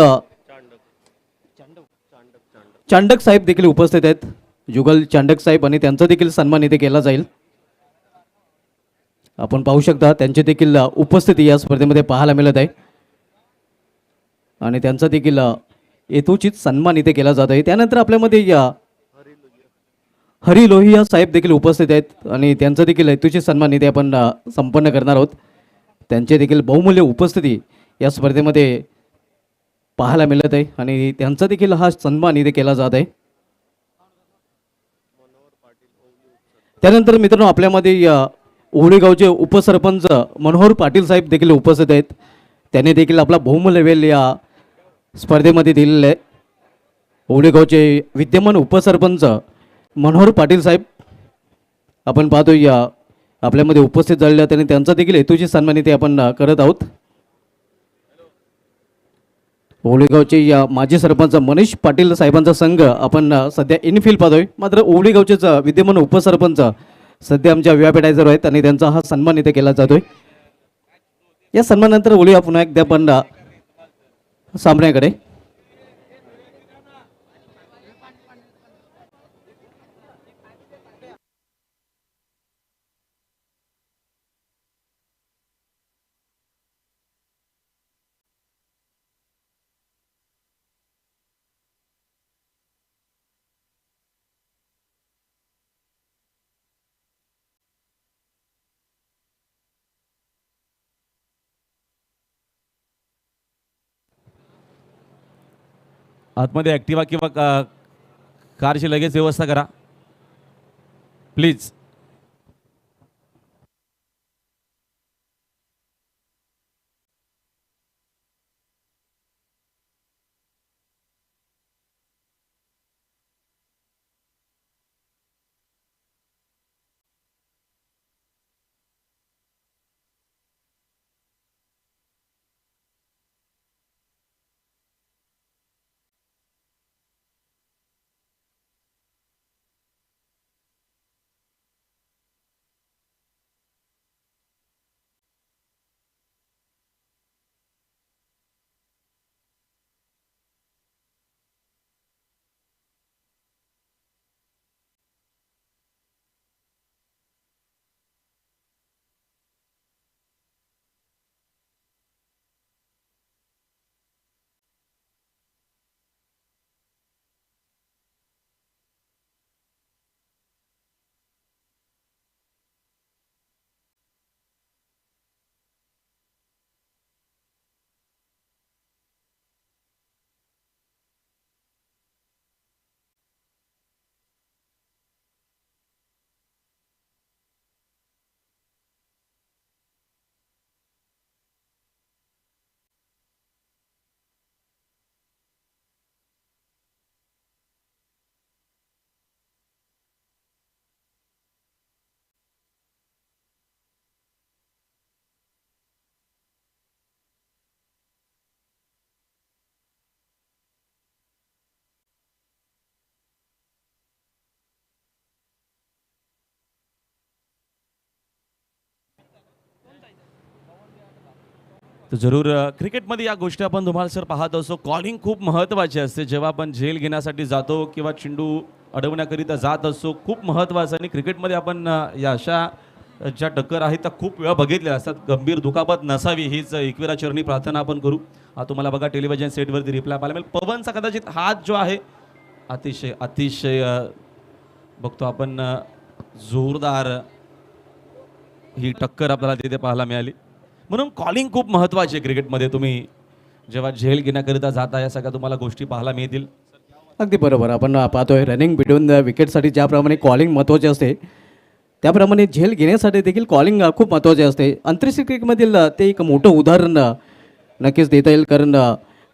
चांडक साहेब देखील उपस्थित आहेत. जुगल चांडक साहेब आणि त्यांचा देखील सन्मान इथे केला जाईल. आपण पाहू शकता त्यांची देखील उपस्थिती या स्पर्धेमध्ये पाहायला मिळत आहे आणि त्यांचा देखील यथोचित सन्मान इथे केला जात आहे. त्यानंतर आपल्यामध्ये हरी लोहिया साहेब देखील उपस्थित आहेत आणि त्यांचा देखील यथोचित सन्मान इथे आपण संपन्न करणार आहोत. त्यांचे देखील बहुमूल्य उपस्थिती या स्पर्धेमध्ये पाहायला मिळत आहे आणि त्यांचा देखील हा सन्मान इथे केला जात आहे. त्यानंतर मित्रांनो आपल्यामध्ये ओवळेगावचे उपसरपंच मनोहर पाटील साहेब देखील उपस्थित आहेत. त्यांनी देखील आपला बहुमूल्य वेळ या स्पर्धेमध्ये दिलेला आहे. ओवळेगावचे विद्यमान उपसरपंच मनोहर पाटील साहेब आपण पाहतो या आपल्यामध्ये उपस्थित झालेले आहेत आणि त्यांचा देखील हेतूची सन्मान इथे आपण करत आहोत. ओवळेगावचे या माजी सरपंच मनीष पाटील साहेबांचा संघ आपण सध्या इनफिल पाहतोय. मात्र ओवळेगावचेच विद्यमान उपसरपंच सध्या आमच्या व्यापीठायझर आहेत आणि त्यांचा हा सन्मान इथे केला जातोय. या सन्मानानंतर बोलूया पुन्हा एकदा आपण सामन्याकडे. आतमध्ये ॲक्टिवा किंवा कारची लगेच व्यवस्था करा प्लीज. तर जरूर क्रिकेटमध्ये या गोष्टी आपण तुम्हाला सर पाहत असतो. कॉलिंग खूप महत्त्वाची असते. जेव्हा आपण झेल घेण्यासाठी जातो किंवा चेंडू अडवण्याकरिता जात असतो खूप महत्त्वाचं. आणि क्रिकेटमध्ये आपण या अशा ज्या टक्कर आहेत त्या खूप वेळा बघितल्या असतात. गंभीर दुखापत नसावी हीच एकविरा चरणी प्रार्थना आपण करू. तुम्हाला बघा टेलिव्हिजन सेटवरती रिप्लाय पाहायला मिळेल. पवनचा कदाचित हात जो आहे अतिशय अतिशय बघतो आपण जोरदार ही टक्कर आपल्याला तिथे पाहायला मिळाली. म्हणून कॉलिंग खूप महत्त्वाची आहे क्रिकेटमध्ये. तुम्ही जेव्हा झेल घेण्याकरिता जाता या सगळ्या तुम्हाला गोष्टी पाहायला मिळतील. अगदी बरोबर. आपण पाहतोय रनिंग बिटवीन विकेटसाठी ज्याप्रमाणे कॉलिंग महत्त्वाचे असते त्याप्रमाणे झेल घेण्यासाठी देखील कॉलिंग खूप महत्त्वाचे असते. आंतरराष्ट्रीय क्रिकेटमधील ते एक मोठं उदाहरण नक्कीच देता येईल. कारण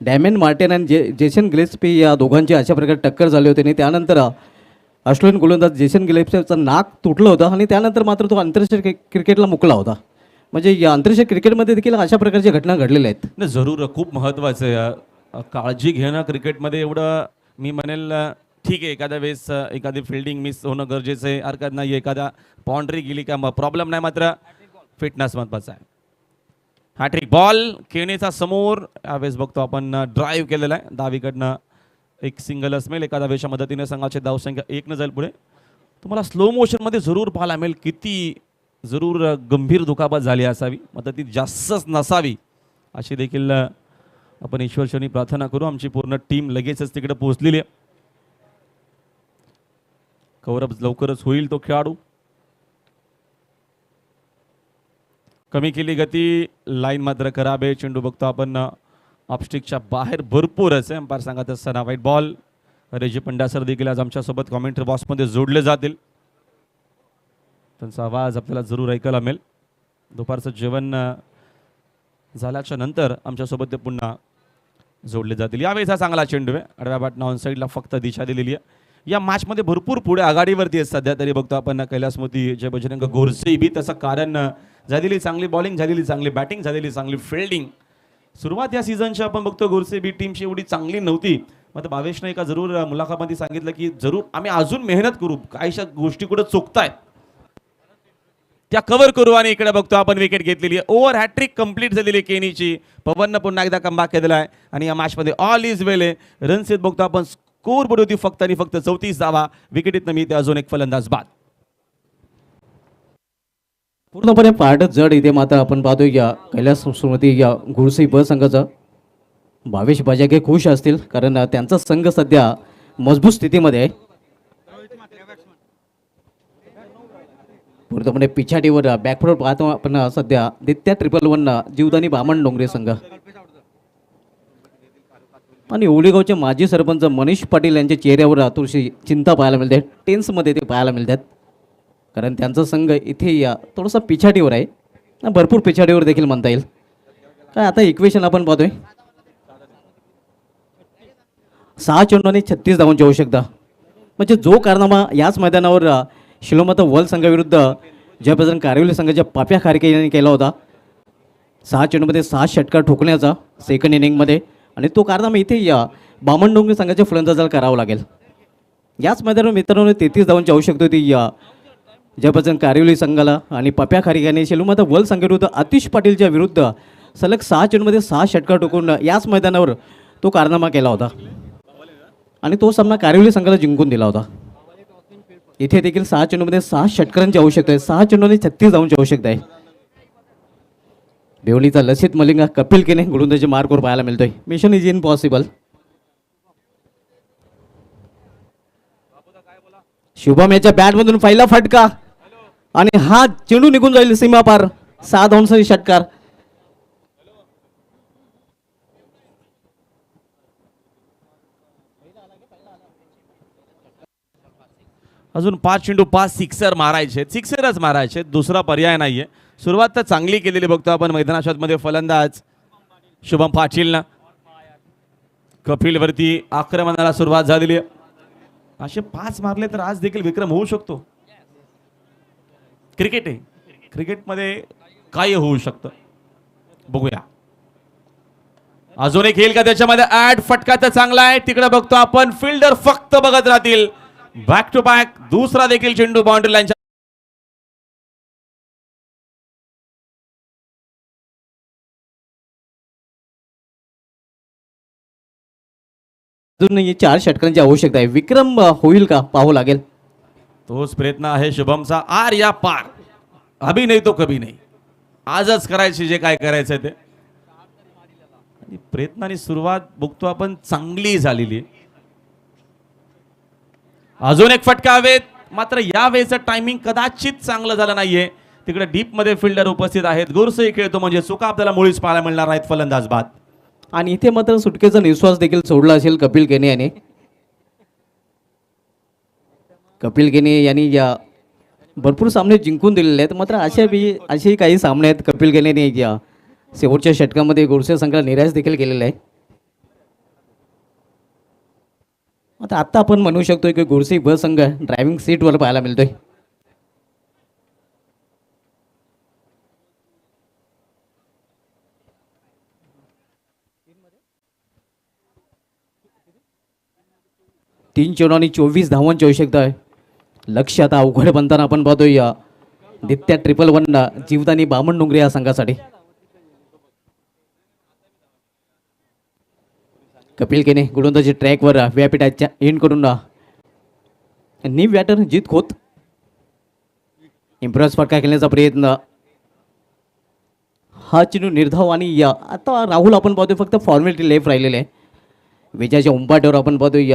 डॅमेन मार्टिन आणि जेसन गिलेस्पी या दोघांची अशा प्रकारे टक्कर झाली होती आणि त्यानंतर ऑस्ट्रेलियन गोलंदाज जेसन गिलेस्पीचं नाक तुटलं होतं आणि त्यानंतर मात्र तो आंतरराष्ट्रीय क्रिकेटला मुकला होता. म्हणजे या आंतरराष्ट्रीय क्रिकेटमध्ये देखील अशा प्रकारच्या घटना घडलेल्या आहेत. नाही जरूर खूप महत्त्वाचं आहे. काळजी घेणं क्रिकेटमध्ये एवढं मी म्हणेल ठीक आहे. एखाद्या वेळेस एखादी फिल्डिंग मिस होणं गरजेचं आहे, हरकत नाही. एखादा बाउंड्री गेली का मग प्रॉब्लेम नाही. मात्र फिटनेस महत्त्वाचा आहे. हॅट्रिक बॉल केनेचा समोर यावेळेस बघतो आपण ड्राईव्ह केलेला आहे. डावीकडनं एक सिंगल असमेल, एका धावेच्या मदतीने संघाची धावसंख्या 1 न जाईल पुढे. तुम्हाला स्लो मोशनमध्ये जरूर पाहायला मिळेल किती जरूर गंभीर दुखापत झाली असावी, मात्र ती जास्तच नसावी अशी देखील आपण ईश्वरचरणी प्रार्थना करू. आमची पूर्ण टीम लगेचच तिकडे पोहोचलेली आहे. कव्हरअप लवकरच होईल. तो खेळाडू कमी केली गती, लाईन मात्र खराब आहे. चेंडू बघतो आपण ऑफस्टिकच्या बाहेर भरपूरच आहे. अंपायर सांगत असताना व्हाईट बॉल. रेजी पंड्या सर देखील आज आमच्यासोबत कॉमेंट्री बॉक्समध्ये जोडले जातील. त्यांचा आवाज आपल्याला जरूर ऐकायला मिळेल. दुपारचं जेवण झाल्याच्या नंतर आमच्यासोबत ते पुन्हा जोडले जातील. यावेळेचा चांगला चेंडू आहे. आडव्या बॅटनं ऑन साईडला फक्त दिशा दिलेली आहे. या मॅचमध्ये भरपूर पुढे आघाडीवरती आहे सध्या तरी बघतो आपण कैलास मोती, जय बजरंग गोरसे बी. त्याचं कारण झालेली चांगली बॉलिंग, झालेली चांगली बॅटिंग, झालेली चांगली फिल्डिंग. सुरुवात या सीझनची आपण बघतो गोरसे बी टीमची एवढी चांगली नव्हती. मग भावेशने एका जरूर मुलाखतीमध्ये सांगितलं की जरूर आम्ही अजून मेहनत करू, काहीशा गोष्टी कुठे चुकतायत त्या कव्हर करू. आणि इकडे बघतो आपण विकेट घेतलेली आहे. ओव्हर हॅट्रिक कंप्लीट झालेली केनीची. पवननं पुन्हा एकदा कमबॅक केलेला आहे आणि या मॅचमध्ये ऑल इज वेल आहे. रन्स येत बघतो आपण. स्कोर बोर्ड होती फक्त आणि फक्त 34 धावा. विकेटीत मिळते अजून एक फलंदाज बाद. पूर्णपणे पार्ट जड इथे मात्र आपण पाहतो या कैलास स्मृती या गुरुसी ब संघाचा. भावेश बाजागे खुश असतील कारण त्यांचा संघ सध्या मजबूत स्थितीमध्ये आहे. पूर्णपणे पिछाडीवर बॅकफुट पाहतो आपण सध्या आदित्य 111 जीवदानी बामण डोंगरे संघ आणि ओळीगावचे माजी सरपंच मनीष पाटील यांच्या चेहऱ्यावर थोडीशी चिंता पाहायला मिळते. टेन्समध्ये ते पाहायला मिळतात कारण त्यांचा संघ इथे या थोडासा पिछाडीवर आहे. भरपूर पिछाडीवर देखील म्हणता येईल. काय आता इक्वेशन आपण पाहतोय 6 चेंडूंनी 36 धावांची आवश्यकता. म्हणजे जो कारनामा याच मैदानावर शिलोमाता वर्ल्ड संघाविरुद्ध जयप्रसन्न कारिवली संघाच्या पाप्या खारके यांनी केला होता. 6 चेंडूमध्ये 6 षटकार ठोकण्याचा सेकंड इनिंगमध्ये. आणि तो कारनामा इथे या बामणडोंगरी संघाच्या फलंदाजाला करावा लागेल. याच मैदानावर मित्रांनो 33 धावांची आवश्यकता होती या जयप्रसन्न कारिवली संघाला. आणि पाप्या खारके यांनी शिलोमाता वर्ल्ड संघाविरुद्ध आतिश पाटीलच्या विरुद्ध सलग 6 चेंडूमध्ये 6 षटकार ठोकून याच मैदानावर तो कारनामा केला होता आणि तो सामना कारिवली संघाला जिंकून दिला होता. इथे देखील 6 चेंडूमध्ये 6 षटकारांची आवश्यकता आहे. 6 चेंडूंनी 36 धावांची आवश्यकता आहे. बेवलीचा लसित मलिंगा कपिल केने गोलंदाजी मार्कवर पाहायला मिळतोय. Mission is impossible. शुभम याच्या बॅटमधून पहिला फटका आणि हा चेंडू निघून जाईल सीमा पार. 6 धावांचा षटकार. अजून 5 चेंडू 5 सिक्सर मारायचे. सिक्सरच मारायचे, दुसरा पर्याय नाहीये. सुरुवात तर चांगली केलेली बघतो आपण मैदानाच्या मध्ये फलंदाज शुभम पाटीलनं. कपिलवरती आक्रमणाला सुरुवात झालेली आहे. असे 5 मारले तर आज देखील विक्रम होऊ शकतो. क्रिकेट आहे, क्रिकेटमध्ये काय होऊ शकतं बघूया. अजून एक येईल का त्याच्यामध्ये ऍड. फटका तर चांगला आहे. तिकडे बघतो आपण फिल्डर फक्त बघत राहतील. बॅक टू बॅक दुसरा देखील चेंडू बाउंड्री लाईनच्या अजून 4 षटकारांची आवश्यकता आहे. विक्रम होईल का पाहावं लागेल. तोच प्रयत्न आहे शुभमचा. आर या पार. अभी नाही तो कभी नाही. आजच करायचे जे काय करायचं ते. आणि प्रयत्नाने सुरुवात बघतो आपण चांगली झालेली आहे. अजून एक फटका हवेत. मात्र या वेळेचं टायमिंग कदाचित चांगलं झालं नाहीये. तिकडे डीप मध्ये फिल्डर उपस्थित आहेत. गोरसही खेळतो म्हणजे चुका आपल्याला मुळीच पाहायला मिळणार आहेत. फलंदाज बाद. आणि इथे मात्र सुटकेचा निश्वास देखील सोडला असेल कपिल केने याने. कपिल केने यांनी या भरपूर सामने जिंकून दिलेले आहेत. मात्र असेही काही सामने आहेत कपिल केनेने या शेवटच्या षटकामध्ये गोरसे संघाला निराश देखील केलेला आहे. आता आपण म्हणू शकतो की गोरसे ब संघ ड्रायव्हिंग सीटवर पाहायला मिळतोय. तीन चेंडू आणि 24 धावांची आवश्यकता आहे. लक्ष आता अवघड बनताना आपण पाहतोय या आदित्य 111 जीवदानी बामण डोंगरे या संघासाठी. कपिल केने गोलंदाजी ट्रॅकवर व्यापीठाच्या एंड करून नीव बॅटर जीत खोत इम्प्रेस फटका खेळण्याचा प्रयत्न. हा चेंडू निर्धाव आणि आता राहुल आपण पाहतोय फक्त फॉर्मॅलिटी लेफ्ट राहिलेले आहे. विजयाच्या उंपाट्यावर आपण पाहतोय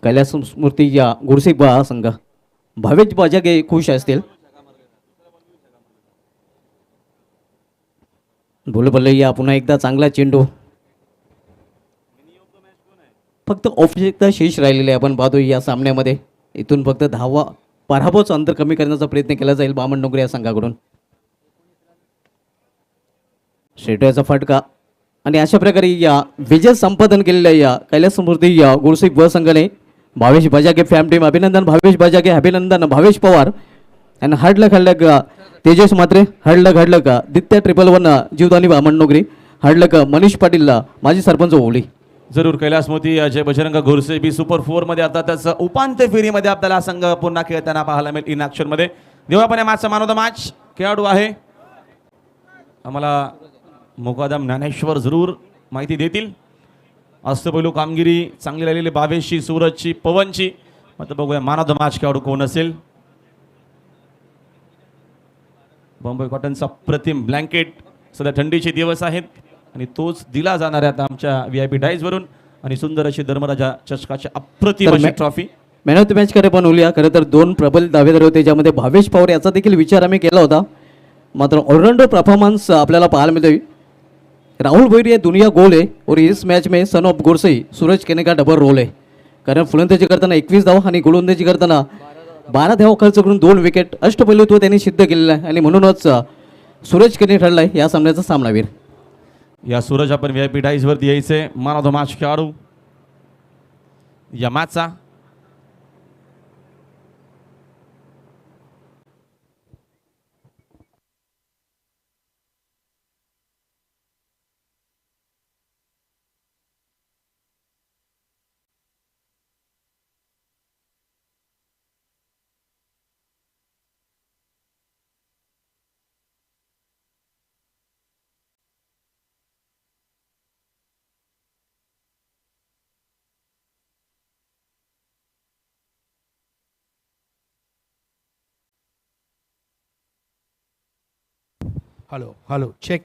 कैलास स्मृती गुरसिक संघ भावेश बाजागे खुश असतील. बोलबल्ले पुन्हा एकदा चांगला चेंडू फक्त औपचारिकता शेष राहिलेले आहे. आपण पाहतोय या सामन्यामध्ये इथून फक्त धावा पराभवचं अंतर कमी करण्याचा प्रयत्न केला जाईल बामण डोंगरे या संघाकडून. शेटयाचा फटका आणि अशा प्रकारे विजय संपादन केलेल्या कैलास समृद्धी गुरसिक संघाने भावेश बजागे फॅम टीम अभिनंदन भावेश बजागे अभिनंदन भावेश पवार आणि हडलक तेजस मात्रे हडलक दित्य 111 जीवदानी बामण डोंगरे हडलक मनीष पाटील माजी सरपंच ओवली. जरूर कैलास मोती जय बजरंग घोरसे बी सुपर 4 मध्ये आता त्याचं उपांत्य फेरीमध्ये आपल्याला संघ पुन्हा खेळताना पाहायला मिळेल इन ॲक्शन मध्ये. देवापणे मॅचचा मॅन ऑफ द मॅच खेळाडू आहे आम्हाला मुकादम ज्ञानेश्वर जरूर माहिती देतील. अष्टपैलू कामगिरी चांगली राहिलेली भावेशची सूरजची पवनची. आता बघूया मॅन ऑफ द मॅच खेळाडू कोण असेल. बॉम्बे कॉटनचा प्रतिम ब्लँकेट सध्या थंडीचे दिवस आहेत आणि तोच दिला जाणार आहे आता आमच्या VIP डाईजवरून आणि सुंदर अशी धर्मराजा चषकाची अप्रतिम अशी trophy. Man of the match कडे पण बोलूया. खरं तर 2 प्रबल दावेदार होते ज्यामध्ये भावेश पवार याचा देखील विचार आम्ही केला होता. मात्र ऑलराउंडर परफॉर्मन्स आपल्याला पाहायला मिळतोय. राहुल भोईर ये दुनिया गोल है और इस मैच में सन ऑफ गोरसई सूरज केने का डबल रोल है. कारण फलंदाजी करताना 21 धावा आणि गोलंदाजी करताना 12 धावा खर्च करून 2 विकेट अष्टपैलुत्व त्यांनी सिद्ध केलेलं आहे आणि म्हणूनच सूरज केने ठरलाय या सामन्याचा सामनावीर. या सूरज आपण VIP डाईज वरती यायचे मॅन ऑफ द मॅच खेळाडू या मॅचचा. Hello hello check